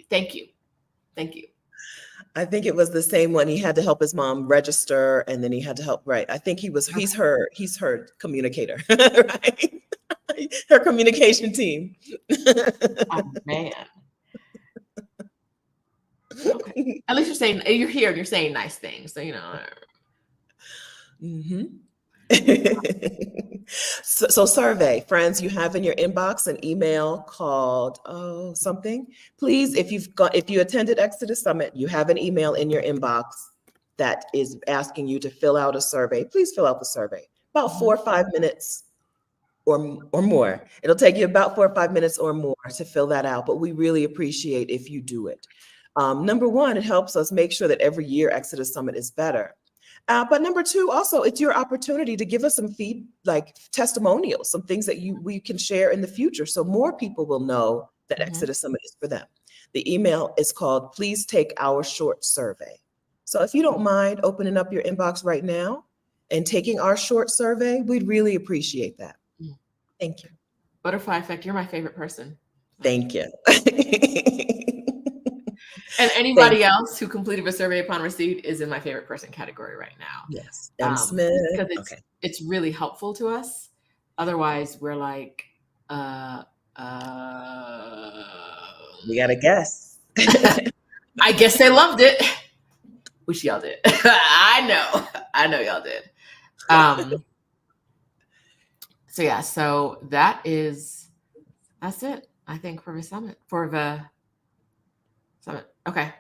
I think it was the same one. He had to help his mom register, and then he had to help. Right. I think he's her communicator, right? Her communication team. Oh, man. Okay. At least you're here and you're saying nice things. So, you know. Mm-hmm. So survey, friends, you have in your inbox an email called something. Please, if you attended Exodus Summit, you have an email in your inbox that is asking you to fill out a survey. Please fill out the survey. About 4 or 5 minutes or more. It'll take you about 4 or 5 minutes or more to fill that out, but we really appreciate if you do it. Number one, it helps us make sure that every year Exodus Summit is better. But number two, also, it's your opportunity to give us some testimonials, some things that we can share in the future, so more people will know that Exodus Summit is for them. The email is called, please take our short survey. So if you don't mind opening up your inbox right now and taking our short survey, we'd really appreciate that. Thank you. Butterfly effect, you're my favorite person. Thank you. And anybody else who completed a survey upon receipt is in my favorite person category right now. Yes. M. Smith. Because it's really helpful to us. Otherwise, we're like, we gotta guess. I guess they loved it. Which y'all did. I know y'all did. So that's it, I think, for the summit. Okay.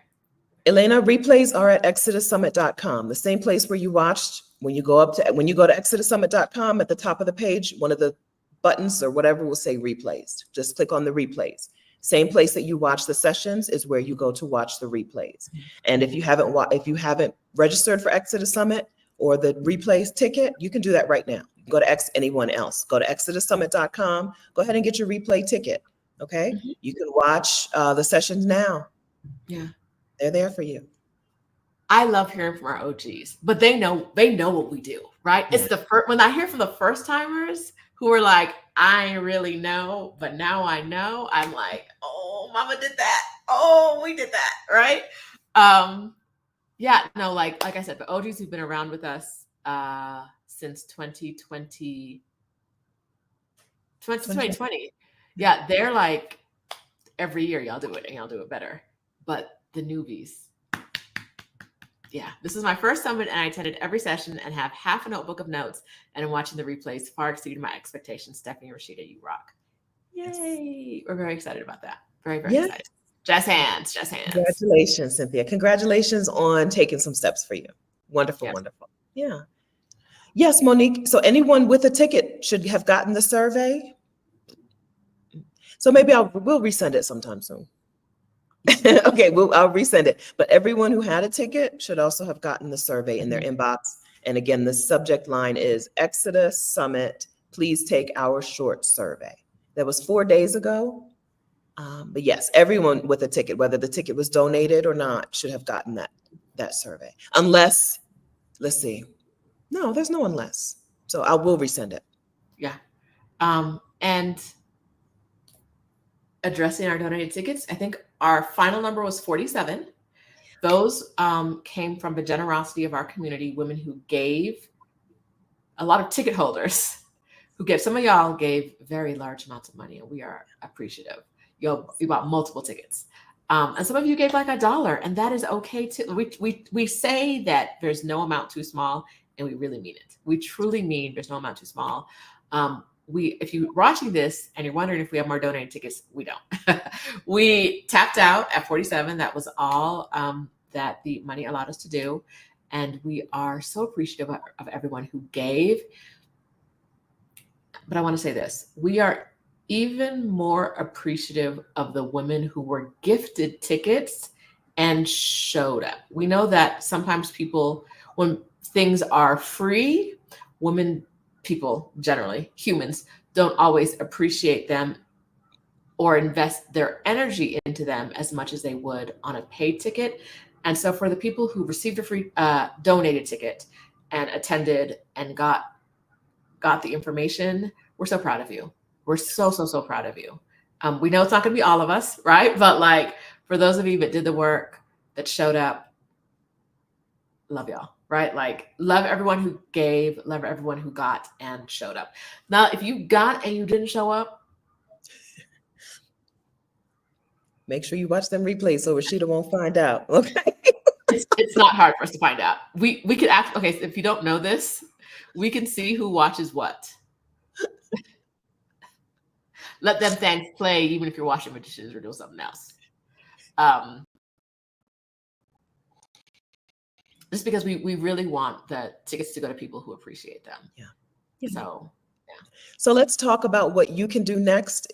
Elena, replays are at ExodusSummit.com, the same place where you watched. When you go to ExodusSummit.com, at the top of the page, one of the buttons or whatever will say replays. Just click on the replays. Same place that you watch the sessions is where you go to watch the replays. And if you haven't registered for Exodus Summit or the replays ticket, you can do that right now. Go to anyone else. Go to ExodusSummit.com. Go ahead and get your replay ticket. Okay. You can watch the sessions now. Yeah. They're there for you. I love hearing from our OGs, but they know what we do, right? Yeah. It's the first, when I hear from the first timers who are like, I ain't really know, but now I know, I'm like, oh, mama did that. Oh, we did that. Right. Like I said, the OGs who've been around with us since 2020. Yeah. They're like, every year y'all do it and y'all do it better. But the newbies, this is my first summit, and I attended every session and have half a notebook of notes, and I'm watching the replays far exceeded my expectations. Stephanie and Rashida, you rock. Yay. We're very excited about that. Very, very excited. Jazz hands. Congratulations, Cynthia. Congratulations on taking some steps for you. Wonderful, wonderful. Yeah. Yes, Monique. So anyone with a ticket should have gotten the survey. So maybe we'll resend it sometime soon. Okay, I'll resend it. But everyone who had a ticket should also have gotten the survey in their inbox. And again, the subject line is Exodus Summit. Please take our short survey. That was 4 days ago. But yes, everyone with a ticket, whether the ticket was donated or not, should have gotten that survey. Unless, let's see. No, there's no unless. So I will resend it. Yeah. And addressing our donated tickets, I think our final number was 47. Those came from the generosity of our community, women who gave, a lot of ticket holders who gave. Some of y'all gave very large amounts of money, and we are appreciative. You bought multiple tickets. And some of you gave like $1, and that is okay too. We say that there's no amount too small, and we really mean it. We truly mean there's no amount too small. If you're watching this and you're wondering if we have more donated tickets, we don't. We tapped out at 47. That was all that the money allowed us to do. And we are so appreciative of everyone who gave. But I want to say this. We are even more appreciative of the women who were gifted tickets and showed up. We know that sometimes people, when things are free, people generally, humans, don't always appreciate them or invest their energy into them as much as they would on a paid ticket. And so for the people who received a free donated ticket and attended and got the information, we're so proud of you. We're so proud of you. We know it's not going to be all of us, right? But like for those of you that did the work, that showed up, love y'all, right? Like love everyone who gave, love everyone who got and showed up. Now, if you got and you didn't show up, make sure you watch them replays so Rashida won't find out. Okay. It's not hard for us to find out. We could act. Okay, so if you don't know this, we can see who watches what. Let them things play, even if you're washing dishes or doing something else. Just because we really want the tickets to go to people who appreciate them. Yeah. So let's talk about what you can do next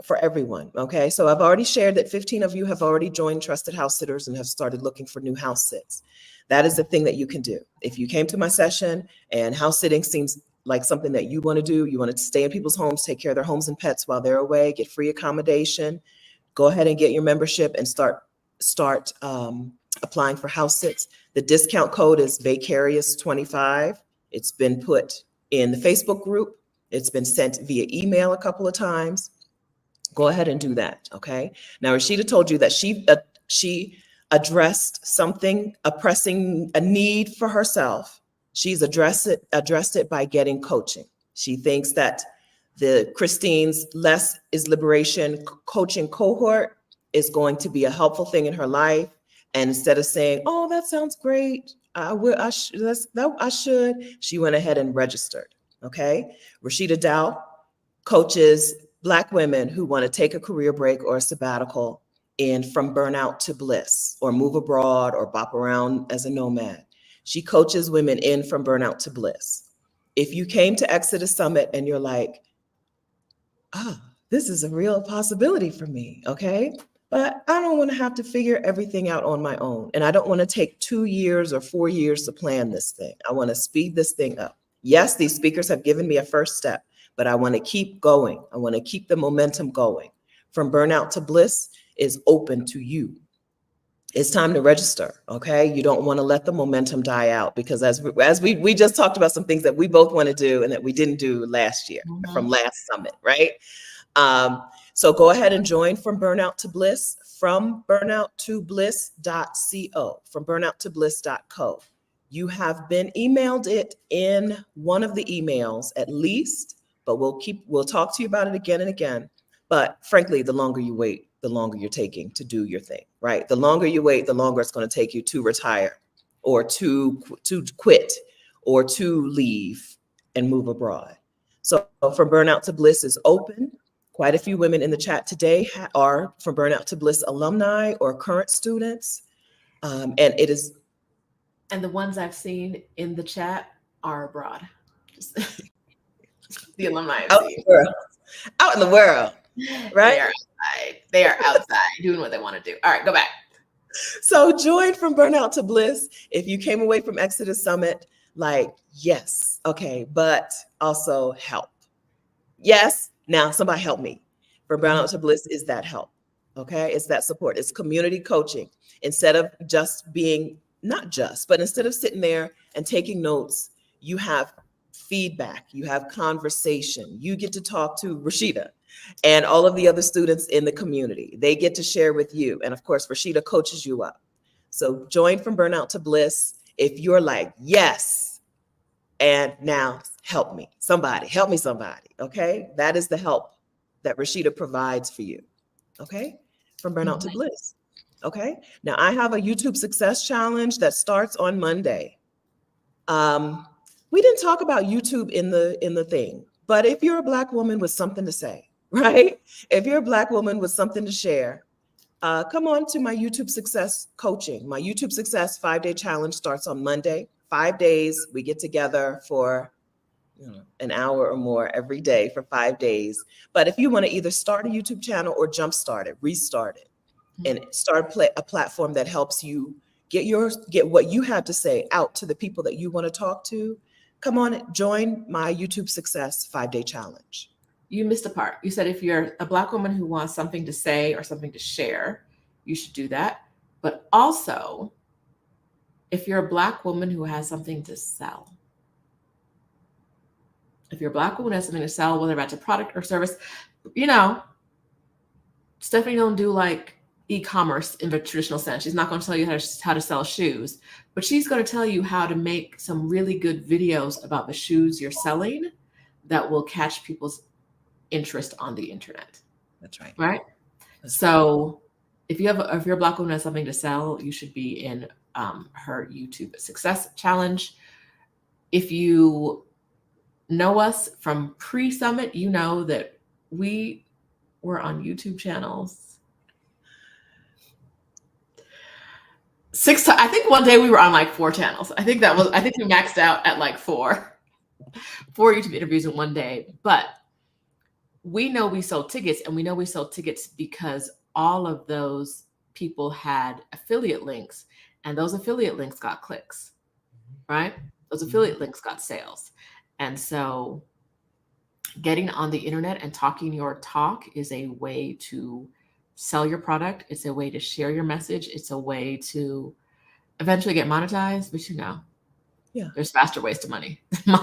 for everyone. Okay. So I've already shared that 15 of you have already joined Trusted House Sitters and have started looking for new house sits. That is the thing that you can do. If you came to my session and house sitting seems like something that you want to do, you want to stay in people's homes, take care of their homes and pets while they're away, get free accommodation, go ahead and get your membership and start applying for house sits. The discount code is Vicarious25. It's been put in the Facebook group. It's been sent via email a couple of times. Go ahead and do that, okay? Now, Rashida told you that she addressed something, a need for herself. She's addressed it by getting coaching. She thinks that the Christine's Less is Liberation coaching cohort is going to be a helpful thing in her life. And instead of saying, "Oh, that sounds great, I should," she went ahead and registered. Okay, Rashida Dow coaches Black women who want to take a career break or a sabbatical from burnout to bliss, or move abroad, or bop around as a nomad. She coaches women from burnout to bliss. If you came to Exodus Summit and you're like, this is a real possibility for me, okay? But I don't want to have to figure everything out on my own. And I don't want to take 2 years or 4 years to plan this thing. I want to speed this thing up. Yes, these speakers have given me a first step, but I want to keep going. I want to keep the momentum going. From burnout to bliss is open to you. It's time to register, okay? You don't want to let the momentum die out, because as we just talked about some things that we both want to do and that we didn't do last year from last summit, right? So go ahead and join From Burnout to Bliss, from burnouttobliss.co, from burnouttobliss.co. You have been emailed it in one of the emails at least, but we'll talk to you about it again and again. But frankly, the longer you wait, the longer you're taking to do your thing, right? The longer you wait, the longer it's going to take you to retire, or to quit, or to leave and move abroad. So From Burnout to Bliss is open. Quite a few women in the chat today are From Burnout to Bliss alumni or current students. And it is. And the ones I've seen in the chat are abroad. The alumni I've seen. Out in the world, right? They are outside doing what they want to do. All right, go back. So join From Burnout to Bliss. If you came away from Exodus Summit Like, yes, okay, but also help. Yes, now somebody help me. From Burnout to Bliss is that help. Okay, it's that support. It's community coaching. Instead of just being, not just, but instead of sitting there and taking notes, you have feedback, you have conversation. You get to talk to Rashida and all of the other students in the community. They get to share with you. And of course, Rashida coaches you up. So join From Burnout to Bliss if you're like, yes, and now help me, somebody, help me, somebody. Okay. That is the help that Rashida provides for you. Okay. From Burnout to Bliss. Okay. Now I have a YouTube Success Challenge that starts on Monday. We didn't talk about YouTube in the thing, but if you're a Black woman with something to say, right? If you're a Black woman with something to share, come on to my YouTube Success coaching. My YouTube Success 5-day challenge starts on Monday. 5 days, we get together for an hour or more every day for 5 days. But if you want to either start a YouTube channel or jumpstart it, restart it, and start a platform that helps you get what you have to say out to the people that you want to talk to, come on, join my YouTube Success 5-day challenge. You missed a part. You said if you're a Black woman who wants something to say or something to share, you should do that. But also, if you're a Black woman who has something to sell, if you're a Black woman who has something to sell, whether that's a product or service, Stephanie don't do like e-commerce in the traditional sense. She's not going to tell you how to sell shoes, but she's going to tell you how to make some really good videos about the shoes you're selling that will catch people's interest on the internet. That's right. Right. So if you're a Black woman who has something to sell, you should be in her YouTube Success Challenge. If you know us from pre-summit, you know that we were on YouTube channels 6 times. I think one day we were on like 4 channels. I think we maxed out at like 4 YouTube interviews in one day. But we know we sold tickets, and we know we sold tickets because all of those people had affiliate links, and those affiliate links got clicks, right? Those affiliate links got sales. And so getting on the internet and talking your talk is a way to sell your product. It's a way to share your message. It's a way to eventually get monetized, but there's faster ways to money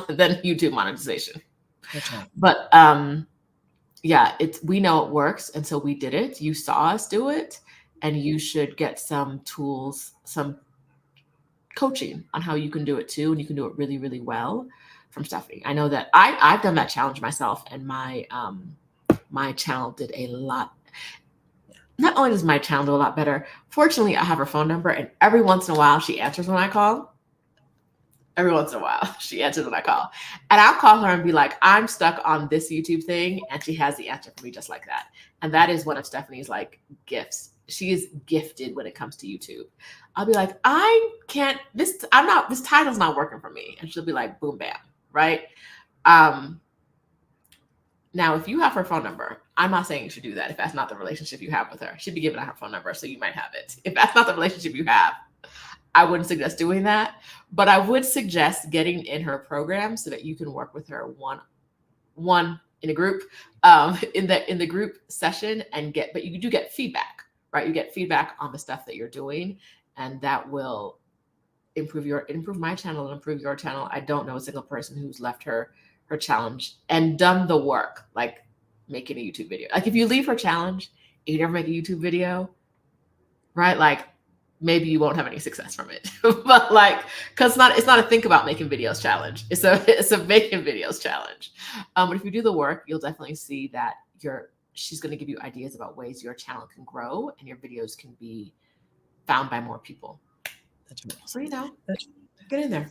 than YouTube monetization. That's right. But we know it works. And so we did it. You saw us do it, and you should get some tools, some coaching on how you can do it too. And you can do it really, really well from Stephanie. I know that I've done that challenge myself, and my channel did a lot. Not only does my channel do a lot better, fortunately, I have her phone number, and every once in a while she answers when I call. Every once in a while she answers when I call. And I'll call her and be like, I'm stuck on this YouTube thing. And she has the answer for me just like that. And that is one of Stephanie's like gifts. She is gifted when it comes to YouTube. I'll be like, this title's not working for me. And she'll be like, boom, bam. Right. Now, if you have her phone number, I'm not saying you should do that if that's not the relationship you have with her. She'd be giving out her phone number, so you might have it. If that's not the relationship you have, I wouldn't suggest doing that. But I would suggest getting in her program so that you can work with her one in a group, in the group session, but you do get feedback, right? You get feedback on the stuff that you're doing, and that will improve my channel and improve your channel. I don't know a single person who's left her challenge and done the work, like making a YouTube video. Like if you leave her challenge and you never make a YouTube video, right? Like maybe you won't have any success from it. But like, cause it's not a think about making videos challenge. It's a making videos challenge. But if you do the work, you'll definitely see that she's going to give you ideas about ways your channel can grow and your videos can be found by more people. That's right. So, get in there.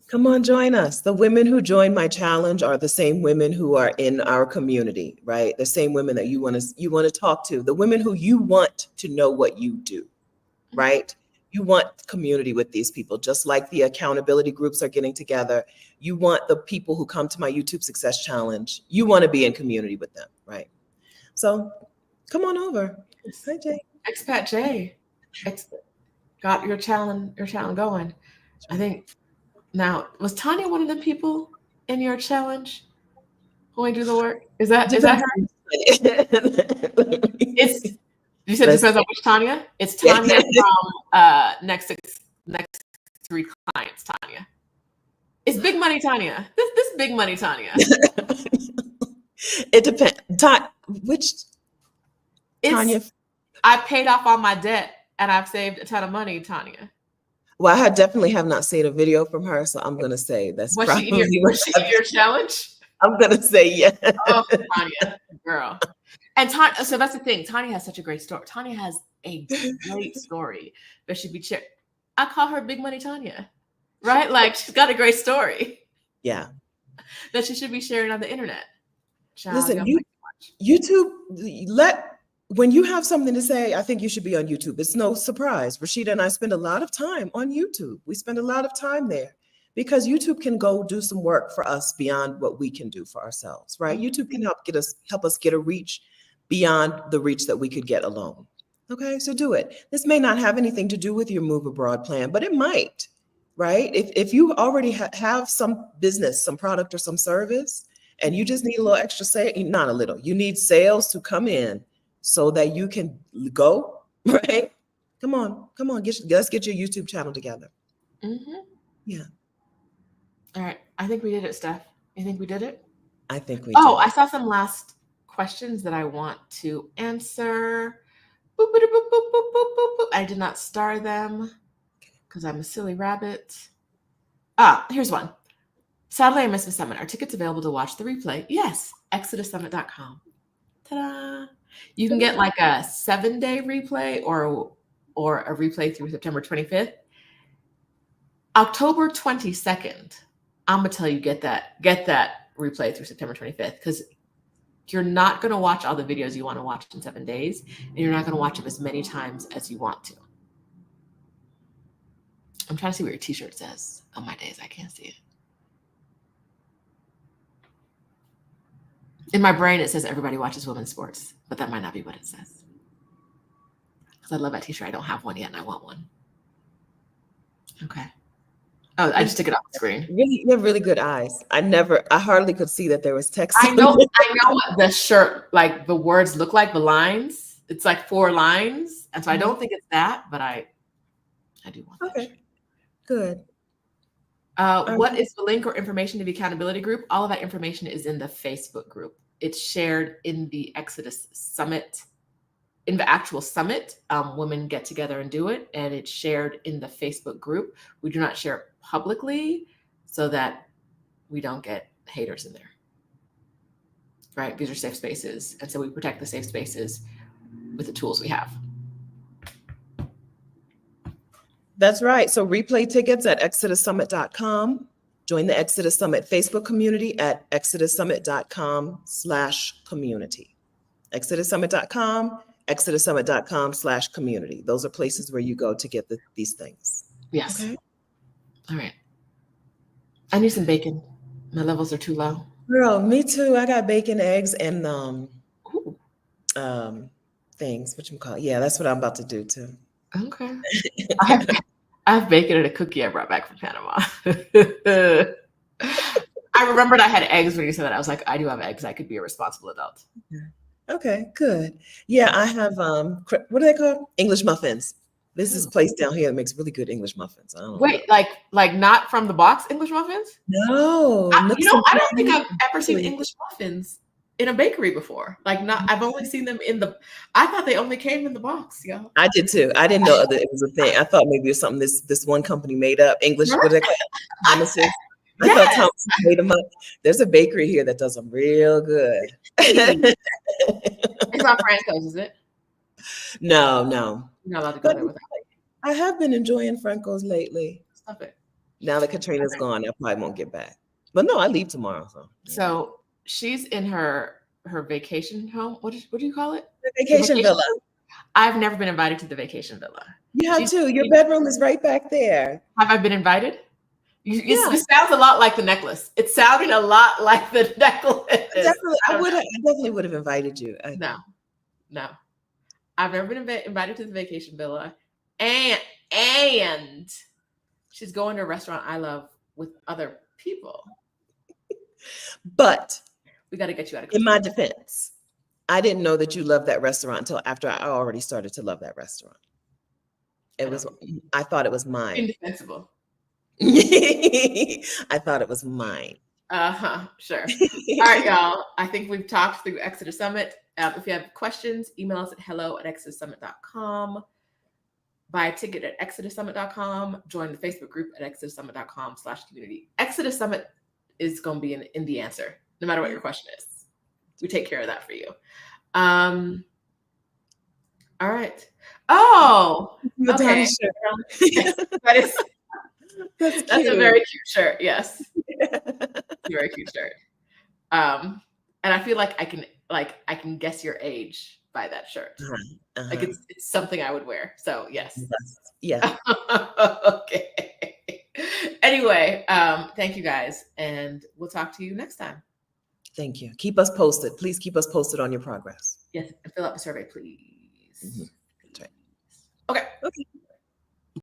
Come on, join us. The women who join my challenge are the same women who are in our community, right? The same women that you want to talk to, the women who you want to know what you do, right? You want community with these people, just like the accountability groups are getting together. You want the people who come to my YouTube Success Challenge. You want to be in community with them, right? So come on over. Hi, Jay. Expat Jay got your challenge going. I think Now, was Tanya one of the people in your challenge who ain't do the work? Is that her? It's you said it depends on which Tanya? It's Tanya from next three clients, Tanya. It's big money Tanya. This big money Tanya. It depends. Which Tanya? I paid off all my debt and I've saved a ton of money, Tanya. Well, I definitely have not seen a video from her, so I'm gonna say that's was probably was she in your challenge? I'm gonna say yes. Oh, Tanya, girl. And Tanya, so that's the thing. Tanya has such a great story. Tanya has a great story that should be checked. I call her Big Money Tanya, right? Like she's got a great story. Yeah. That she should be sharing on the internet. Child, listen, YouTube, when you have something to say, I think you should be on YouTube. It's no surprise. Rashida and I spend a lot of time on YouTube. We spend a lot of time there because YouTube can go do some work for us beyond what we can do for ourselves, right? Mm-hmm. YouTube can help us get a reach beyond the reach that we could get alone. Okay, so do it. This may not have anything to do with your move abroad plan, but it might, right? If you already have some business, some product or some service, and you just need a little extra not a little, you need sales to come in so that you can go, right? Come on, let's get your YouTube channel together. Mm-hmm. Yeah. All right, I think we did it, Steph. You think we did it? I think we did. I saw some last questions that I want to answer. Boop, boop, boop, boop, boop, boop, boop. I did not star them because I'm a silly rabbit. Here's one. Sadly, I missed the summit. Are tickets available to watch the replay? Yes, ExodUSsummit.com. Ta-da! You can get like a 7-day replay or a replay through September 25th. October 22nd, I'm gonna tell you get that replay through September 25th because you're not going to watch all the videos you want to watch in 7 days, and you're not going to watch them as many times as you want to. I'm trying to see what your t-shirt says on my days. I can't see it. In my brain, it says everybody watches women's sports, but that might not be what it says. Because I love that t-shirt. I don't have one yet, and I want one. Okay. Oh, I just took it off the screen. Really, you have really good eyes. I hardly could see that there was text. I know what the shirt, like the words look like, the lines. It's like 4 lines. And so I don't think it's that, but I do want that. Okay, good. What is the link or information to the accountability group? All of that information is in the Facebook group. It's shared in the ExodUS Summit. In the actual summit, women get together and do it, and it's shared in the Facebook group. We do not share it publicly so that we don't get haters in there, right? These are safe spaces, and so we protect the safe spaces with the tools we have. That's right. So replay tickets at ExodUSsummit.com. Join the ExodUS Summit Facebook community at ExodUSsummit.com/community. ExodUSsummit.com. ExodUSsummit.com/community. Those are places where you go to get these things. Yes. Okay. All right. I need some bacon. My levels are too low. Girl, me too. I got bacon, eggs, and things. Whatchamacallit? Yeah, that's what I'm about to do too. Okay. I have bacon and a cookie I brought back from Panama. I remembered I had eggs when you said that. I was like, I do have eggs. I could be a responsible adult. Okay, good. Yeah, I have what are they called? English muffins. This is a place down here that makes really good English muffins. Wait, like not from the box English muffins? No. I don't think I've ever seen English muffins in a bakery before. I've only seen them I thought they only came in the box, y'all. I did too. I didn't know that it was a thing. I thought maybe it was something this one company made up. English, what are they called? Thomas's. I thought Thomas made them up. There's a bakery here that does them real good. It's not Franco's, is it? No. You're not allowed to go there without it. I have been enjoying Franco's lately. Stop it. Now that Katrina's gone, I probably won't get back. But no, I leave tomorrow. So she's in her vacation home. What do you call it? The vacation villa. I've never been invited to the vacation villa. You have too. Your bedroom is right back there. Have I been invited? It sounds a lot like the necklace. It's sounding a lot like the necklace. I definitely would have invited you. No. I've never been invited to the vacation villa. And she's going to a restaurant I love with other people. But We got to get you out of in my control. defense, I didn't know that you loved that restaurant until after I already started to love that restaurant. I thought it was mine. Indefensible. I thought it was mine. Sure. All right, y'all. I think we've talked through Exodus Summit. If you have questions, email us at hello@exodussummit.com. Buy a ticket at exodussummit.com. Join the Facebook group at exodussummit.com/community. Exodus Summit is going to be in the answer, no matter what your question is. We take care of that for you. All right. Oh, okay. That's a very cute shirt. Yes. Very cute shirt. And I feel like I can guess your age by that shirt. Like it's something I would wear. So yes. Yeah. Okay. Anyway, thank you guys, and we'll talk to you next time. Thank you. Keep us posted. Please keep us posted on your progress. Yes, and fill out the survey, please. Mm-hmm. That's right. Okay. Okay.